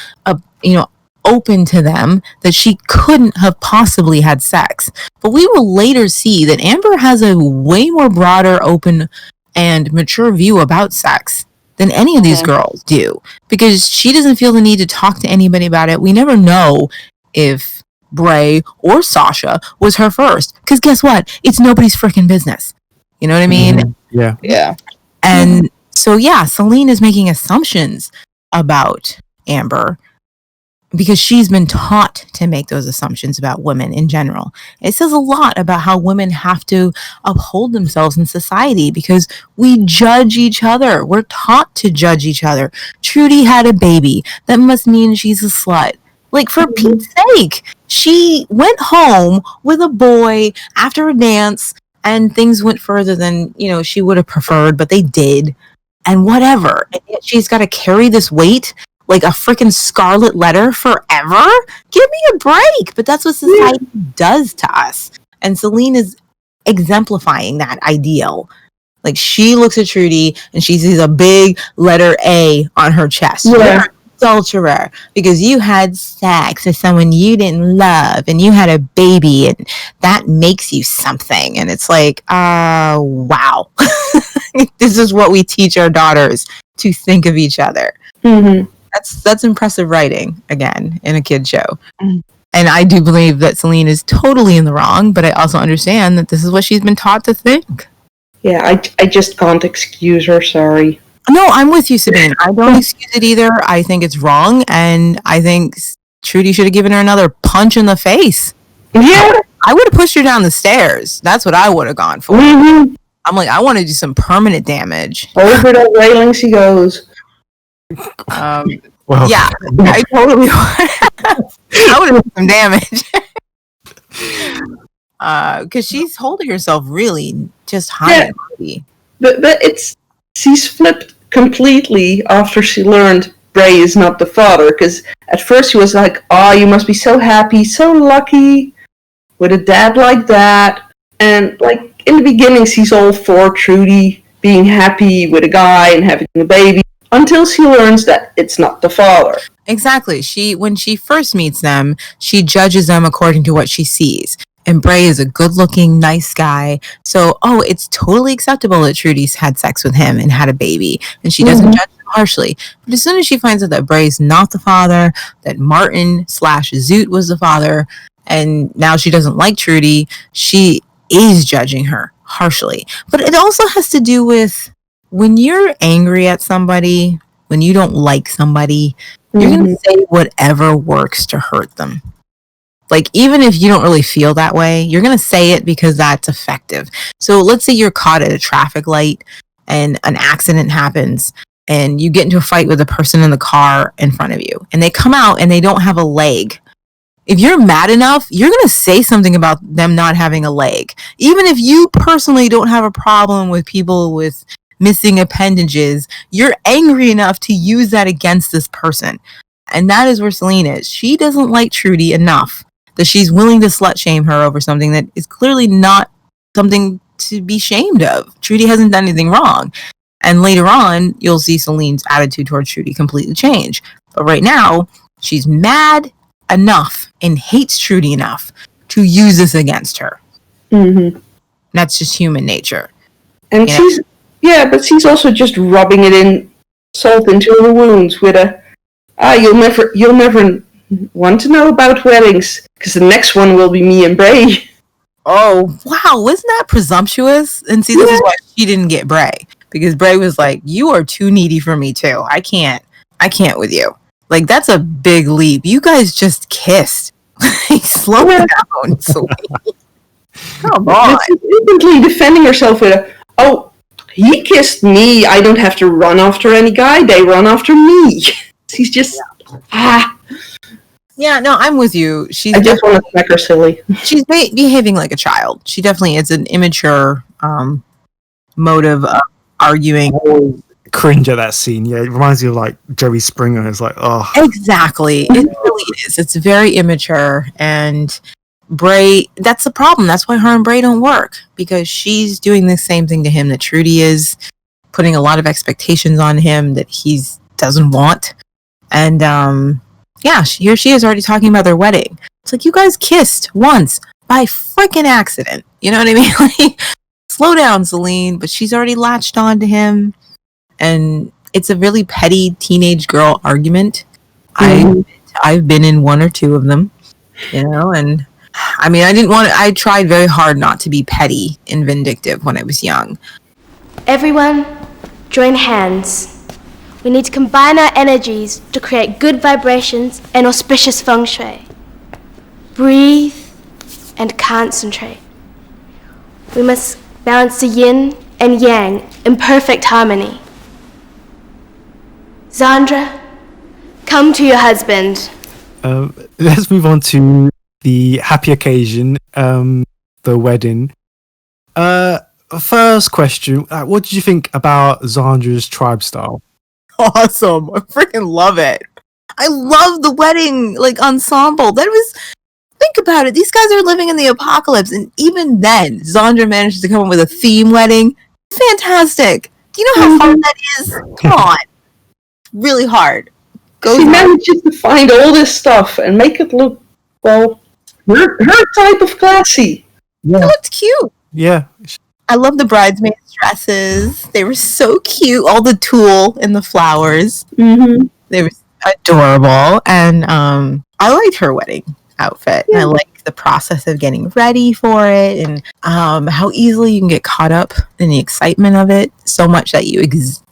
open to them, that she couldn't have possibly had sex. But we will later see that Amber has a way more broader, open, and mature view about sex than any of these girls do, because she doesn't feel the need to talk to anybody about it. We never know if Bray or Sasha was her first, because guess what? It's nobody's freaking business. You know what I mean? Yeah. And so, Celine is making assumptions about Amber because she's been taught to make those assumptions about women in general. It says a lot about how women have to uphold themselves in society because we judge each other. We're taught to judge each other. Trudy had a baby. That must mean she's a slut. Like, for Pete's sake, she went home with a boy after a dance and things went further than, she would have preferred, but they did. And whatever. And yet she's got to carry this weight like a freaking scarlet letter forever? Give me a break. But that's what society does to us. And Celine is exemplifying that ideal. Like, she looks at Trudy and she sees a big letter A on her chest. Yeah. You're an adulterer because you had sex with someone you didn't love and you had a baby and that makes you something. And it's like, wow. This is what we teach our daughters to think of each other. Mm-hmm. That's impressive writing, again, in a kid show. And I do believe that Celine is totally in the wrong, but I also understand that this is what she's been taught to think. Yeah, I just can't excuse her, sorry. No, I'm with you, Sabine. I don't excuse it either. I think it's wrong, and I think Trudy should have given her another punch in the face. Yeah. I would have pushed her down the stairs. That's what I would have gone for. Mm-hmm. I'm like, I want to do some permanent damage. Over the railings he goes. Well, yeah, I totally I would have done some damage. Because she's holding herself really just high and mighty. But she's flipped completely after she learned Bray is not the father. Because at first she was like, "Oh, you must be so happy, so lucky with a dad like that." And like in the beginning, she's all for Trudy being happy with a guy and having a baby. Until she learns that it's not the father. Exactly. When she first meets them, she judges them according to what she sees. And Bray is a good-looking, nice guy. So, it's totally acceptable that Trudy's had sex with him and had a baby. And she doesn't judge him harshly. But as soon as she finds out that Bray's not the father, that Martin/Zoot was the father, and now she doesn't like Trudy, she is judging her harshly. But it also has to do with when you're angry at somebody, when you don't like somebody, you're going to say whatever works to hurt them. Like, even if you don't really feel that way, you're going to say it because that's effective. So let's say you're caught at a traffic light and an accident happens and you get into a fight with a person in the car in front of you and they come out and they don't have a leg. If you're mad enough, you're going to say something about them not having a leg. Even if you personally don't have a problem with people with missing appendages, you're angry enough to use that against this person. And that is where Celine is. She doesn't like Trudy enough that she's willing to slut shame her over something that is clearly not something to be shamed of. Trudy hasn't done anything wrong. And later on, you'll see Celine's attitude towards Trudy completely change. But right now, she's mad enough and hates Trudy enough to use this against her. Mm-hmm. That's just human nature. And but she's also just rubbing it in salt into her wounds with you'll never want to know about weddings because the next one will be me and Bray. Oh, wow. Wasn't that presumptuous? And see, this is why she didn't get Bray. because Bray was like, "You are too needy for me too. I can't with you." Like, that's a big leap. You guys just kissed. Like, slow down, Celine. Come on. She's instantly defending herself with "Oh, he kissed me. I don't have to run after any guy. They run after me." She's just Yeah, no, I'm with you. I just want to smack her silly. She's behaving like a child. She definitely is an immature motive of arguing. Cringe at that scene. Yeah, it reminds me of like Jerry Springer. It's like, oh, Exactly. It really is. It's very immature, and Bray. That's the problem. That's why her and Bray don't work, because she's doing the same thing to him that Trudy is, putting a lot of expectations on him that he doesn't want, and here she is already talking about their wedding. It's like, you guys kissed once by freaking accident. You know what I mean? Like, slow down, Celine. But she's already latched on to him, and it's a really petty teenage girl argument. I've been in one or two of them, and I mean, I tried very hard not to be petty and vindictive when I was young. Everyone, join hands. We need to combine our energies to create good vibrations and auspicious feng shui. Breathe and concentrate. We must balance the yin and yang in perfect harmony. Zandra, come to your husband. let's move on to the happy occasion, the wedding. First question: what did you think about Zandra's tribe style? Awesome! I freaking love it. I love the wedding ensemble. Think about it. These guys are living in the apocalypse, and even then, Zandra managed to come up with a theme wedding. Fantastic. Do you know how hard that is? Come on. Really hard. She manages to find all this stuff and make it look, well, her type of classy. Yeah. It looked cute. Yeah. I love the bridesmaids' dresses. They were so cute. All the tulle and the flowers. Mm-hmm. They were adorable. And I liked her wedding outfit. Yeah. I like the process of getting ready for it, and how easily you can get caught up in the excitement of it so much that you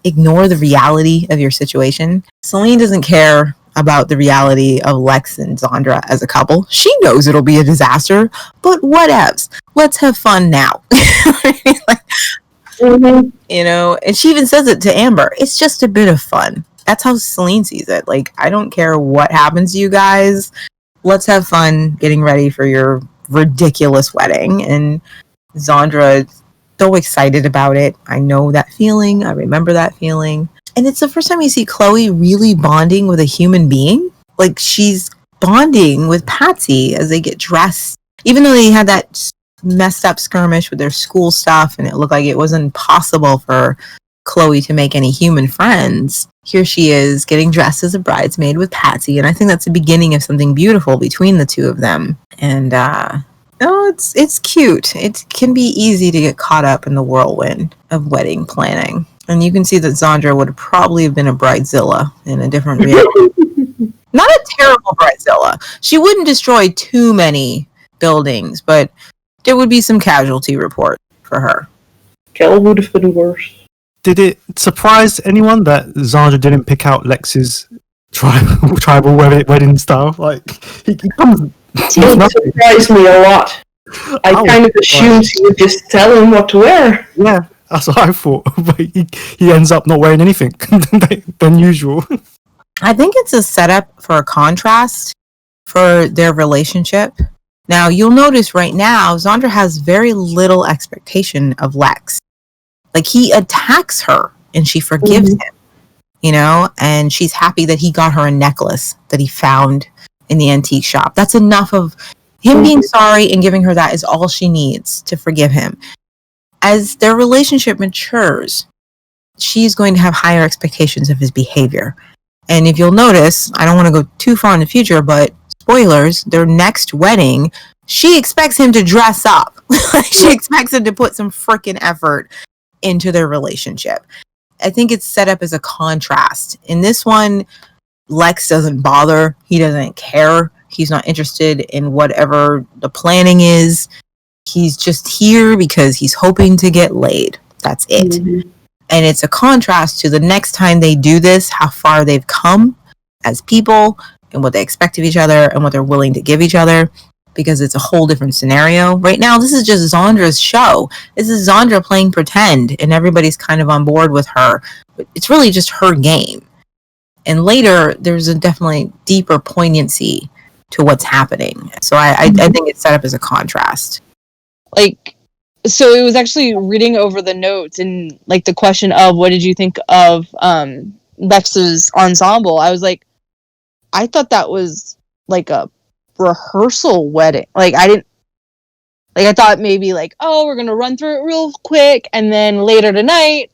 ignore the reality of your situation. Celine doesn't care about the reality of Lex and Zandra as a couple. She knows it'll be a disaster, but whatevs. Let's have fun now. And she even says it to Amber. It's just a bit of fun. That's how Celine sees it. I don't care what happens to you guys. Let's have fun getting ready for your ridiculous wedding. And Zandra is so excited about it. I know that feeling. I remember that feeling. And it's the first time you see Chloe really bonding with a human being. She's bonding with Patsy as they get dressed. Even though they had that messed up skirmish with their school stuff, and it looked like it wasn't possible for Chloe to make any human friends, here she is getting dressed as a bridesmaid with Patsy, and I think that's the beginning of something beautiful between the two of them. And it's cute. It can be easy to get caught up in the whirlwind of wedding planning, and you can see that Zandra would probably have been a bridezilla in a different reality. Not a terrible bridezilla. She wouldn't destroy too many buildings, but there would be some casualty report for her. Kel would have been worse. Did it surprise anyone that Zandra didn't pick out Lex's tribal wedding style? He comes. It surprised me a lot. I kind of assumed he would just tell him what to wear. Yeah, that's what I thought. But he ends up not wearing anything than usual. I think it's a setup for a contrast for their relationship. Now, you'll notice right now, Zandra has very little expectation of Lex. He attacks her and she forgives him, and she's happy that he got her a necklace that he found in the antique shop. That's enough of him being sorry, and giving her that is all she needs to forgive him. As their relationship matures, she's going to have higher expectations of his behavior. And if you'll notice, I don't want to go too far in the future, but spoilers, their next wedding, she expects him to dress up. She expects him to put some freaking effort into their relationship. I think it's set up as a contrast. In this one, Lex doesn't bother. He doesn't care. He's not interested in whatever the planning is. He's just here because he's hoping to get laid. That's it. And it's a contrast to the next time they do this, how far they've come as people and what they expect of each other and what they're willing to give each other, because it's a whole different scenario. Right now, this is just Zondra's show. This is Zondra playing pretend, and everybody's kind of on board with her. But it's really just her game. And later, there's a definitely deeper poignancy to what's happening. So I think it's set up as a contrast. Like, so it was actually reading over the notes and like the question of what did you think of Lex's ensemble? I was like, I thought that was like a rehearsal wedding. Like I thought maybe like, oh, we're gonna run through it real quick and then later tonight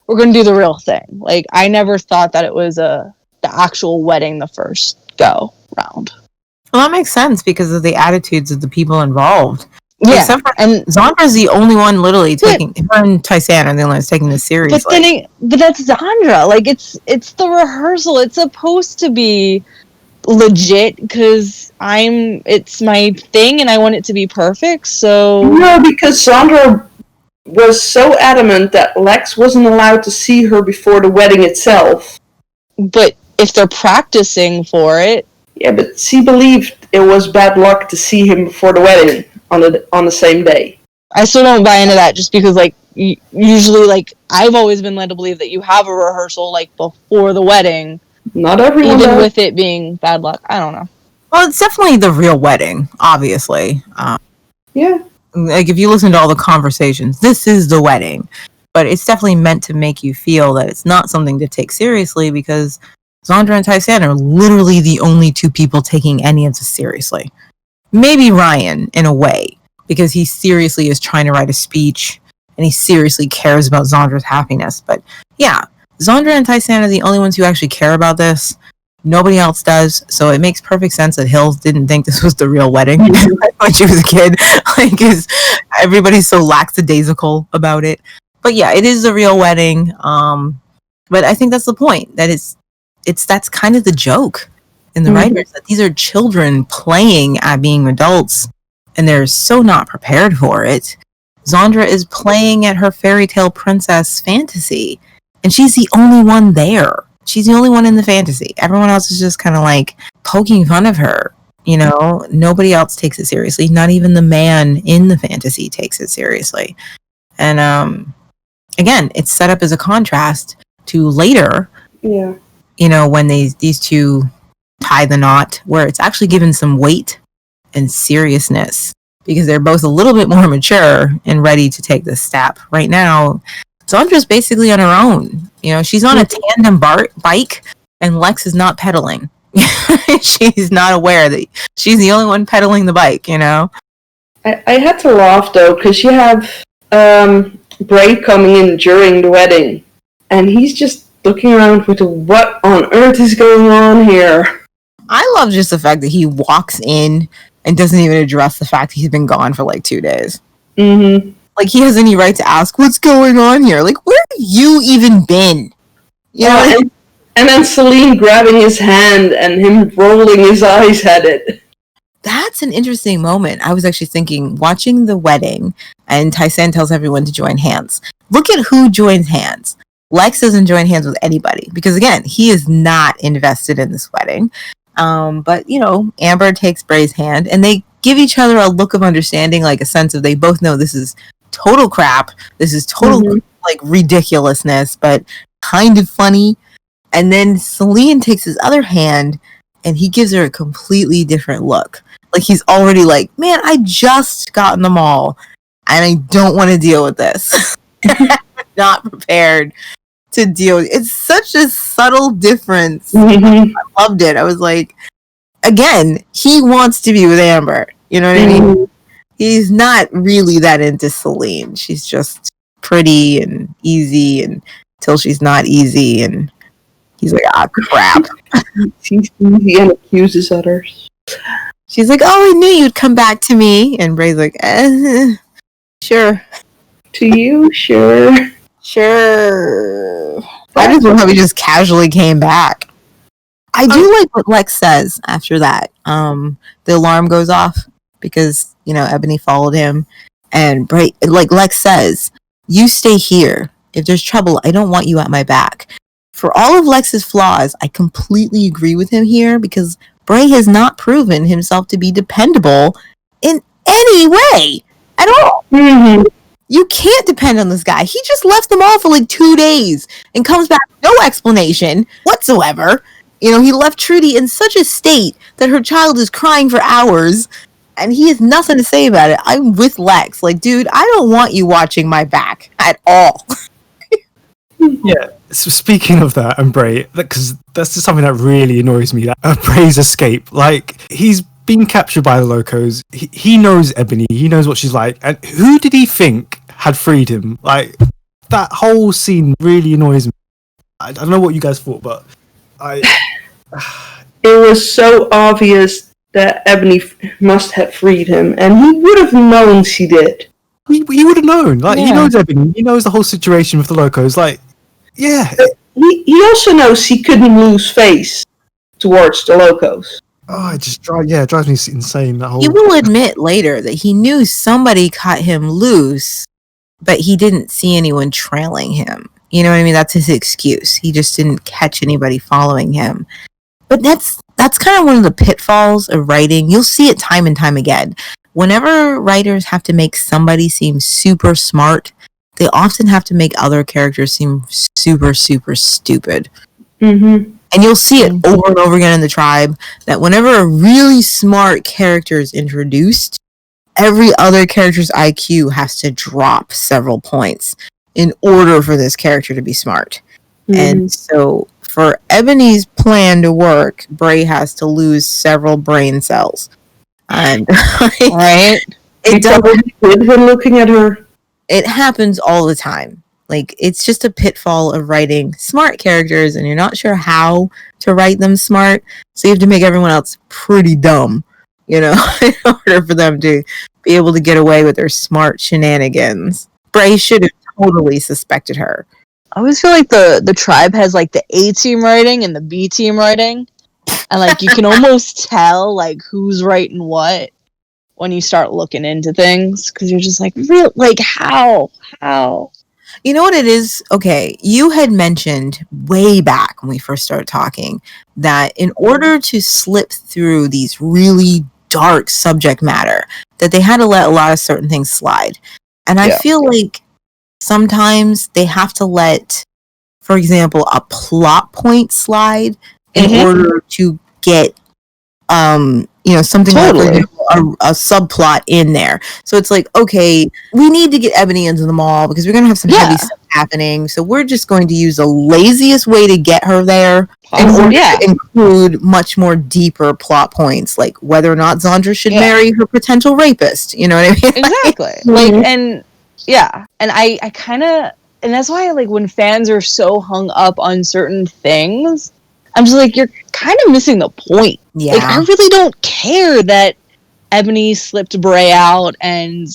we're gonna do the real thing. Like I never thought that it was the actual wedding the first go round. Well, that makes sense because of the attitudes of the people involved. Yeah, except for, and Zondra's the only one literally taking. Her and Tysan are the only ones taking this seriously. But that's Zondra. Like it's the rehearsal. It's supposed to be legit because it's my thing and I want it to be perfect. So no, because Zondra was so adamant that Lex wasn't allowed to see her before the wedding itself. But if they're practicing for it, yeah, but she believed it was bad luck to see him before the wedding on the same day. I still don't buy into that just because like usually like I've always been led to believe that you have a rehearsal like before the wedding. Not everyone even does. with it being bad luck. I don't know. Well, it's definitely the real wedding, obviously. Yeah. Like if you listen to all the conversations, this is the wedding. But it's definitely meant to make you feel that it's not something to take seriously because Zondra and Tysan are literally the only two people taking any of this seriously. Maybe Ryan, in a way, because he seriously is trying to write a speech and he seriously cares about Zondra's happiness. But yeah, Zondra and Tysan are the only ones who actually care about this. Nobody else does. So it makes perfect sense that Hills didn't think this was the real wedding when she was a kid. Like, everybody's so lackadaisical about it. But yeah, it is the real wedding. But I think that's the point. That that's kind of the joke in the writers, that these are children playing at being adults and they're so not prepared for it. Zondra is playing at her fairy tale princess fantasy and she's the only one there. She's the only one in the fantasy. Everyone else is just kind of like poking fun of her. You know, nobody else takes it seriously. Not even the man in the fantasy takes it seriously. And again, it's set up as a contrast to later. Yeah. You know, when these two tie the knot, where it's actually given some weight and seriousness because they're both a little bit more mature and ready to take this step. Right now, Zondra's basically on her own. You know, she's on a tandem bike and Lex is not pedaling. She's not aware that she's the only one pedaling the bike, you know? I had to laugh though, because you have Bray coming in during the wedding and he's just looking around with what on earth is going on here. I love just the fact that he walks in and doesn't even address the fact he's been gone for like 2 days. Mm-hmm. Like, he has any right to ask, what's going on here? Like, where have you even been? You know? And then Celine grabbing his hand and him rolling his eyes at it. That's an interesting moment. I was actually thinking, watching the wedding, and Tysan tells everyone to join hands. Look at who joins hands. Lex doesn't join hands with anybody because, again, he is not invested in this wedding. But, you know, Amber takes Bray's hand and they give each other a look of understanding, like a sense of they both know this is total crap. This is total like ridiculousness, but kind of funny. And then Celine takes his other hand and he gives her a completely different look. Like he's already like, man, I just got in the mall and I don't want to deal with this. Not prepared to deal with it. It's such a subtle difference. I loved it. I was like, again, he wants to be with Amber. You know what I mean? He's not really that into Celine. She's just pretty and easy until she's not easy. And he's like, ah, crap. She's easy and accuses others. She's like, oh, I knew you'd come back to me. And Bray's like, sure. To you, sure. Sure. I just love how he just casually came back. I do like what Lex says after that. The alarm goes off because, you know, Ebony followed him. And Bray, like Lex says, you stay here If there's trouble, I don't want you at my back. For all of Lex's flaws, I completely agree with him here because Bray has not proven himself to be dependable in any way at all. Mm-hmm. You can't depend on this guy. He just left them all for like 2 days and comes back with no explanation whatsoever. You know, he left Trudy in such a state that her child is crying for hours and he has nothing to say about it. I'm with Lex. Like, dude, I don't want you watching my back at all. Yeah. So speaking of that and Bray, because that's just something that really annoys me, that Bray's escape. Like, he's been captured by the Locos. He knows Ebony. He knows what she's like. And who did he think had freed him? Like, that whole scene really annoys me. I don't know what you guys thought, but it was so obvious that Ebony must have freed him, and he would have known she did. He would have known. Like, he knows Ebony. He knows the whole situation with the Locos. Like, yeah. He also knows he couldn't lose face towards the Locos. Oh, it just drives me insane. That whole. He will admit later that he knew somebody cut him loose, but he didn't see anyone trailing him. You know what I mean? That's his excuse. He just didn't catch anybody following him. But that's kind of one of the pitfalls of writing. You'll see it time and time again. Whenever writers have to make somebody seem super smart, they often have to make other characters seem super, super stupid. Mm-hmm. And you'll see it over and over again in the Tribe, that whenever a really smart character is introduced, every other character's IQ has to drop several points in order for this character to be smart. Mm-hmm. And so for Ebony's plan to work, Bray has to lose several brain cells. And right? It doesn't when looking at her. It happens all the time. Like, it's just a pitfall of writing smart characters, and you're not sure how to write them smart, so you have to make everyone else pretty dumb, you know, in order for them to be able to get away with their smart shenanigans. Bray should have totally suspected her. I always feel like the Tribe has like the A team writing and the B team writing, and like you can almost tell like who's writing what when you start looking into things, because you're just like, real, like how. You know what it is? Okay, you had mentioned way back when we first started talking that in order to slip through these really dark subject matter, that they had to let a lot of certain things slide. And I feel like sometimes they have to let, for example, a plot point slide in order to get something like a subplot in there. So it's like, okay, we need to get Ebony into the mall because we're going to have some heavy stuff happening. So we're just going to use the laziest way to get her there in order to include much more deeper plot points, like whether or not Zandra should marry her potential rapist. You know what I mean? Exactly. And I kind of, and that's why like when fans are so hung up on certain things, I'm just like, you're kind of missing the point. Yeah. Like, I really don't care that Ebony slipped Bray out and,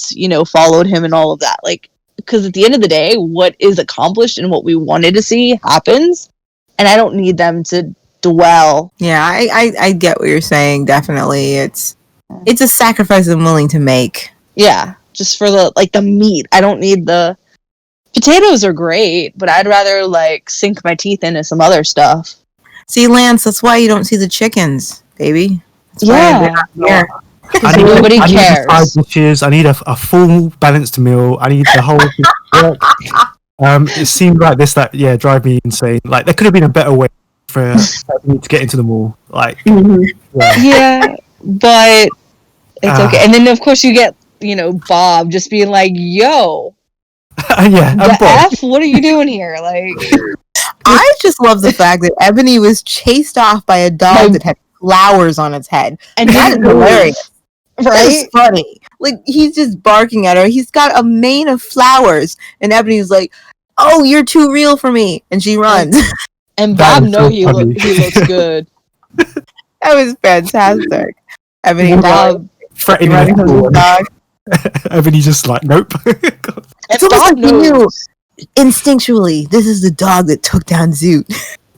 followed him and all of that. Like, because at the end of the day, what is accomplished and what we wanted to see happens. And I don't need them to dwell. Yeah, I get what you're saying. Definitely. It's a sacrifice I'm willing to make. Yeah. Just for the meat. I don't need the potatoes are great, but I'd rather sink my teeth into some other stuff. See, Lance, that's why you don't see the chickens, baby. That's why nobody cares. I need 5 dishes. I need a full balanced meal. I need the whole thing. It seemed like this that drive me insane. Like, there could have been a better way for me to get into the mall. Like, yeah, but it's okay. And then of course you get Bob just being like, "Yo, Bob. F, what are you doing here?" Like. I just love the fact that Ebony was chased off by a dog that had flowers on its head. And that is hilarious. Right? It's funny. Like, he's just barking at her. He's got a mane of flowers. And Ebony's like, "Oh, you're too real for me." And she runs. And Bob knows he looks good. That was fantastic. Ebony Bob threatening the dog. Ebony just like, nope. It's almost like he knew. Instinctually, this is the dog that took down Zoot.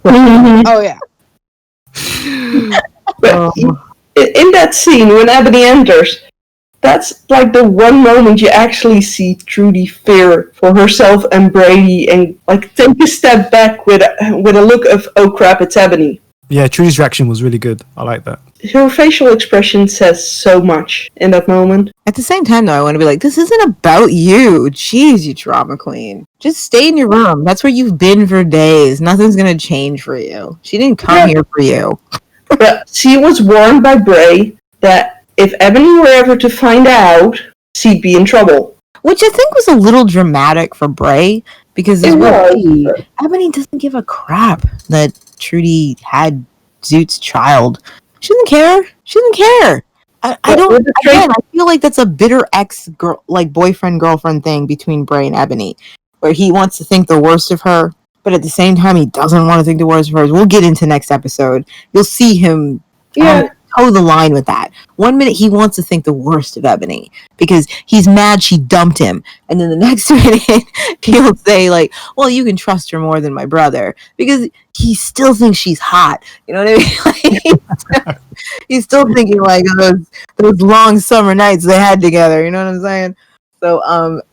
Oh yeah. But in that scene when Ebony enters, that's like the one moment you actually see Trudy fear for herself and Brady, and like take a step back with a look of, oh crap, it's Ebony. Yeah, Trudy's reaction was really good. I like that. Her facial expression says so much in that moment. At the same time, though, I want to be like, this isn't about you. Jeez, you drama queen. Just stay in your room. That's where you've been for days. Nothing's going to change for you. She didn't come here for you. But she was warned by Bray that if Ebony were ever to find out, she'd be in trouble. Which I think was a little dramatic for Bray, because Ebony doesn't give a crap that Trudy had Zoot's child. She doesn't care. She doesn't care. I don't. Again, I feel like that's a bitter boyfriend girlfriend thing between Bray and Ebony, where he wants to think the worst of her, but at the same time he doesn't want to think the worst of her. We'll get into next episode. You'll see him toe the line with that. 1 minute he wants to think the worst of Ebony because he's mad she dumped him, and then the next minute he'll say like, well, you can trust her more than my brother, because he still thinks she's hot. You know what I mean? He's still thinking like those long summer nights they had together. You know what I'm saying? So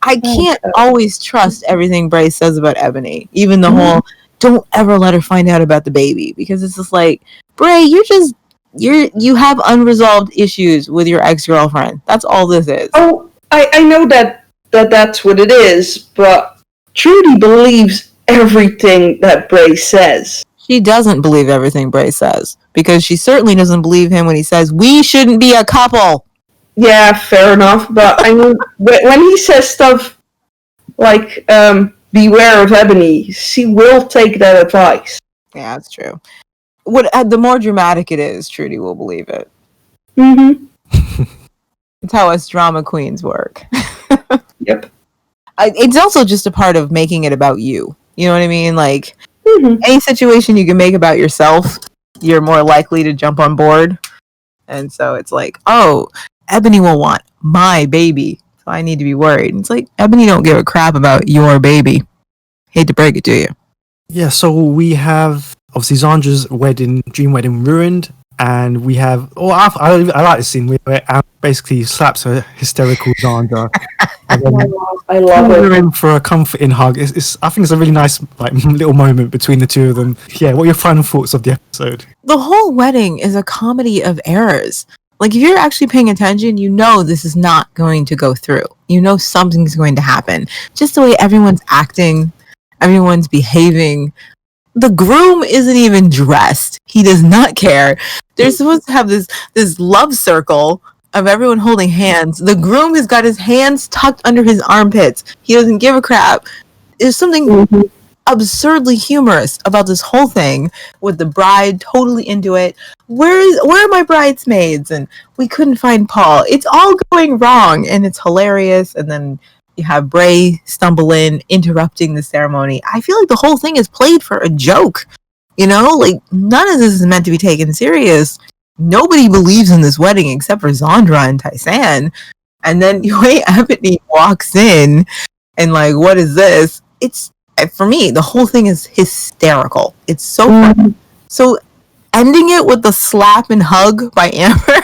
I can't always trust everything Bray says about Ebony, even the whole don't ever let her find out about the baby, because it's just like, Bray, you have unresolved issues with your ex-girlfriend. That's all this is. Oh, I know that's what it is, but Trudy believes everything that Bray says. She doesn't believe everything Bray says, because she certainly doesn't believe him when he says, we shouldn't be a couple. Yeah, fair enough, but I mean, when he says stuff like, beware of Ebony, she will take that advice. Yeah, that's true. The more dramatic it is, Trudy will believe it. Mm-hmm. It's how us drama queens work. Yep. It's also just a part of making it about you. You know what I mean? Like, any situation you can make about yourself, you're more likely to jump on board. And so it's like, oh, Ebony will want my baby, so I need to be worried. And it's like, Ebony don't give a crap about your baby. Hate to break it to you. Yeah, so we have obviously Zandra's dream wedding ruined, and we have. Oh, I like this scene where Anne basically slaps her hysterical Zandra. I love it. In for a comforting hug. I think it's a really nice little moment between the two of them. Yeah, what are your final thoughts of the episode? The whole wedding is a comedy of errors. Like, if you're actually paying attention, you know this is not going to go through. You know something's going to happen. Just the way everyone's acting, everyone's behaving. The groom isn't even dressed. He does not care. They're supposed to have this love circle of everyone holding hands. The groom has got his hands tucked under his armpits. He doesn't give a crap. There's something absurdly humorous about this whole thing, with the bride totally into it. Where are my bridesmaids? And we couldn't find Paul. It's all going wrong, and it's hilarious. And then you have Bray stumble in, interrupting the ceremony. I feel like the whole thing is played for a joke. You know, like, none of this is meant to be taken serious. Nobody believes in this wedding except for Zandra and Tysan. And then the way Ebony walks in and like, what is this? It's, for me, the whole thing is hysterical. It's so funny. So ending it with the slap and hug by Amber.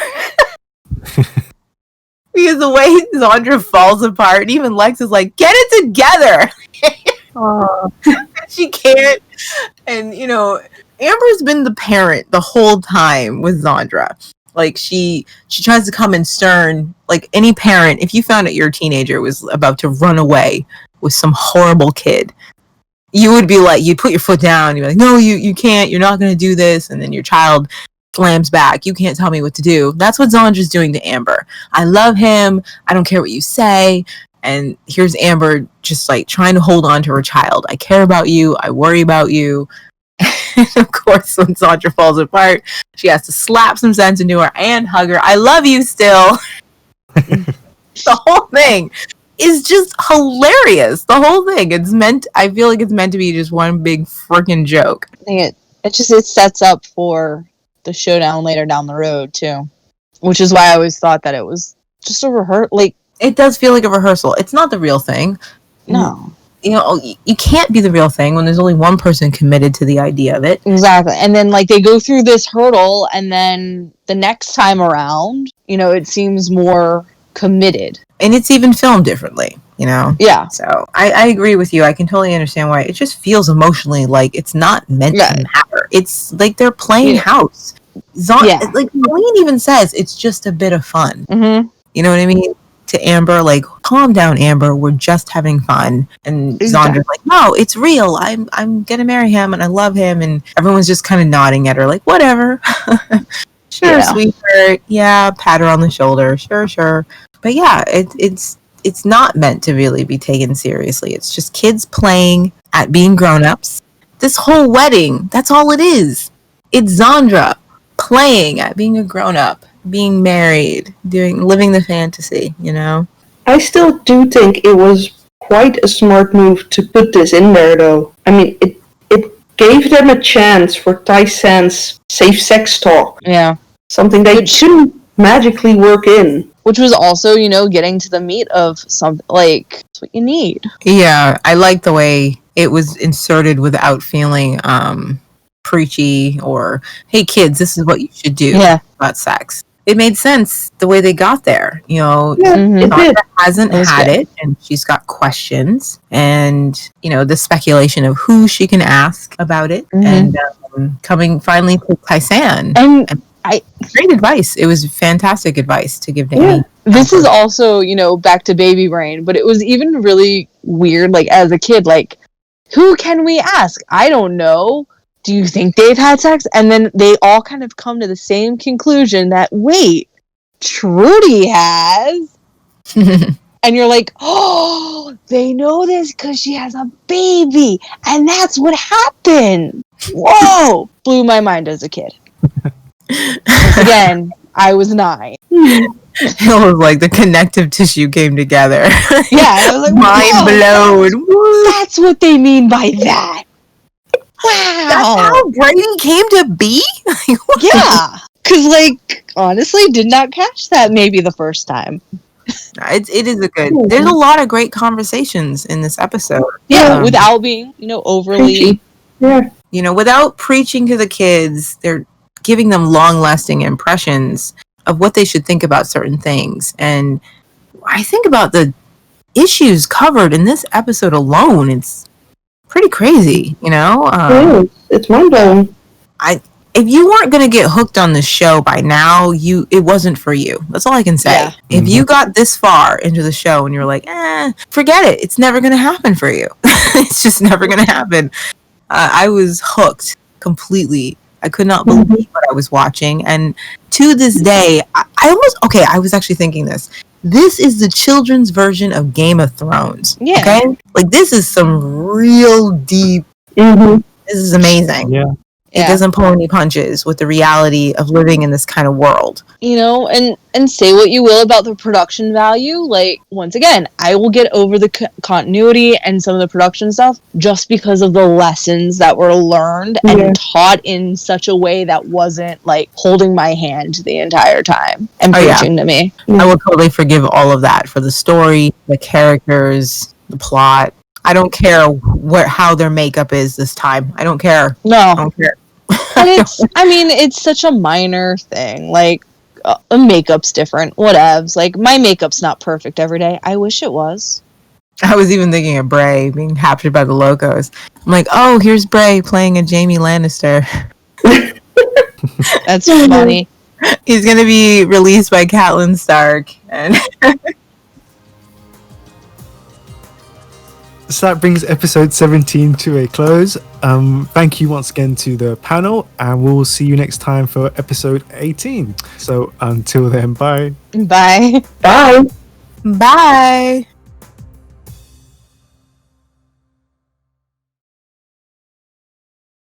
Because the way Zandra falls apart, and even Lex is like, get it together. She can't. And, you know, Amber's been the parent the whole time with Zandra. Like, she tries to come in stern. Like, any parent, if you found out your teenager was about to run away with some horrible kid, you would be like, you'd put your foot down. You'd be like, no, you can't. You're not going to do this. And then your child slams back. You can't tell me what to do. That's what Zandra's doing to Amber. I love him. I don't care what you say. And here's Amber just like trying to hold on to her child. I care about you. I worry about you. And of course, when Zandra falls apart, she has to slap some sense into her and hug her. I love you still. The whole thing is just hilarious. The whole thing. I feel like it's meant to be just one big freaking joke. I think it sets up for the showdown later down the road too, which is why I always thought that it was just a rehearsal. Like, it does feel like a rehearsal. It's not the real thing. No. You know, you can't be the real thing when there's only one person committed to the idea of it. Exactly. And then, like, they go through this hurdle, and then the next time around, you know, it seems more committed. And it's even filmed differently, you know? Yeah. So I agree with you. I can totally understand why. It just feels emotionally like it's not meant to matter. It's like they're playing house. Like Colleen even says, it's just a bit of fun. Mm-hmm. You know what I mean? To Amber, like, calm down, Amber. We're just having fun. And Zondra's like, no, it's real. I'm gonna marry him, and I love him. And everyone's just kind of nodding at her, like, whatever. Sure, sweetheart. Yeah, pat her on the shoulder. Sure. But yeah, it's not meant to really be taken seriously. It's just kids playing at being grown-ups. This whole wedding, that's all it is. It's Zondra playing at being a grown-up, being married, living the fantasy, you know? I still do think it was quite a smart move to put this in there, though. I mean, it gave them a chance for Tai-San's safe sex talk. Yeah. Something they shouldn't magically work in. Which was also, you know, getting to the meat of something, like, that's what you need. Yeah, I like the way it was inserted without feeling preachy or, hey kids, this is what you should do about sex. It made sense the way they got there. You know, Zondra hasn't had it, and she's got questions, and you know the speculation of who she can ask about it, and coming finally to Tai-San. And great advice. It was fantastic advice to give to Amy. This is also, you know, back to baby brain, but it was even really weird. Like as a kid, like who can we ask? I don't know. Do you think they've had sex? And then they all kind of come to the same conclusion that, wait, Trudy has. And you're like, oh, they know this because she has a baby. And that's what happened. Whoa. Blew my mind as a kid. Once again, I was 9. It was like the connective tissue came together. Yeah. I was like, mind blown. That's what they mean by that. Wow. That's how Brady came to be? Yeah. Because, like, honestly, did not catch that maybe the first time. It is a good... There's a lot of great conversations in this episode. Yeah, without being, you know, overly... Yeah. You know, without preaching to the kids, they're giving them long-lasting impressions of what they should think about certain things. And I think about the issues covered in this episode alone. It's pretty crazy, you know? It's mind-blowing. If you weren't going to get hooked on the show by now, it wasn't for you. That's all I can say. Yeah. If you got this far into the show and you're like, forget it. It's never going to happen for you. It's just never going to happen. I was hooked completely. I could not believe what I was watching. And to this day, I was actually thinking this. This is the children's version of Game of Thrones. Yeah. Okay? Like, this is some real deep... This is amazing. Yeah. It doesn't pull any punches with the reality of living in this kind of world. You know, and say what you will about the production value. Like, once again, I will get over the continuity and some of the production stuff just because of the lessons that were learned and taught in such a way that wasn't, like, holding my hand the entire time and preaching to me. I will totally forgive all of that for the story, the characters, the plot. I don't care how their makeup is this time. I don't care. No. I don't care. And it's such a minor thing. Like, makeup's different. Whatevs. Like, my makeup's not perfect every day. I wish it was. I was even thinking of Bray being captured by the Locos. I'm like, oh, here's Bray playing a Jaime Lannister. That's funny. He's going to be released by Catelyn Stark. And so that brings episode 17 to a close. Thank you once again to the panel, and we'll see you next time for episode 18. So until then, bye. Bye. Bye. Bye.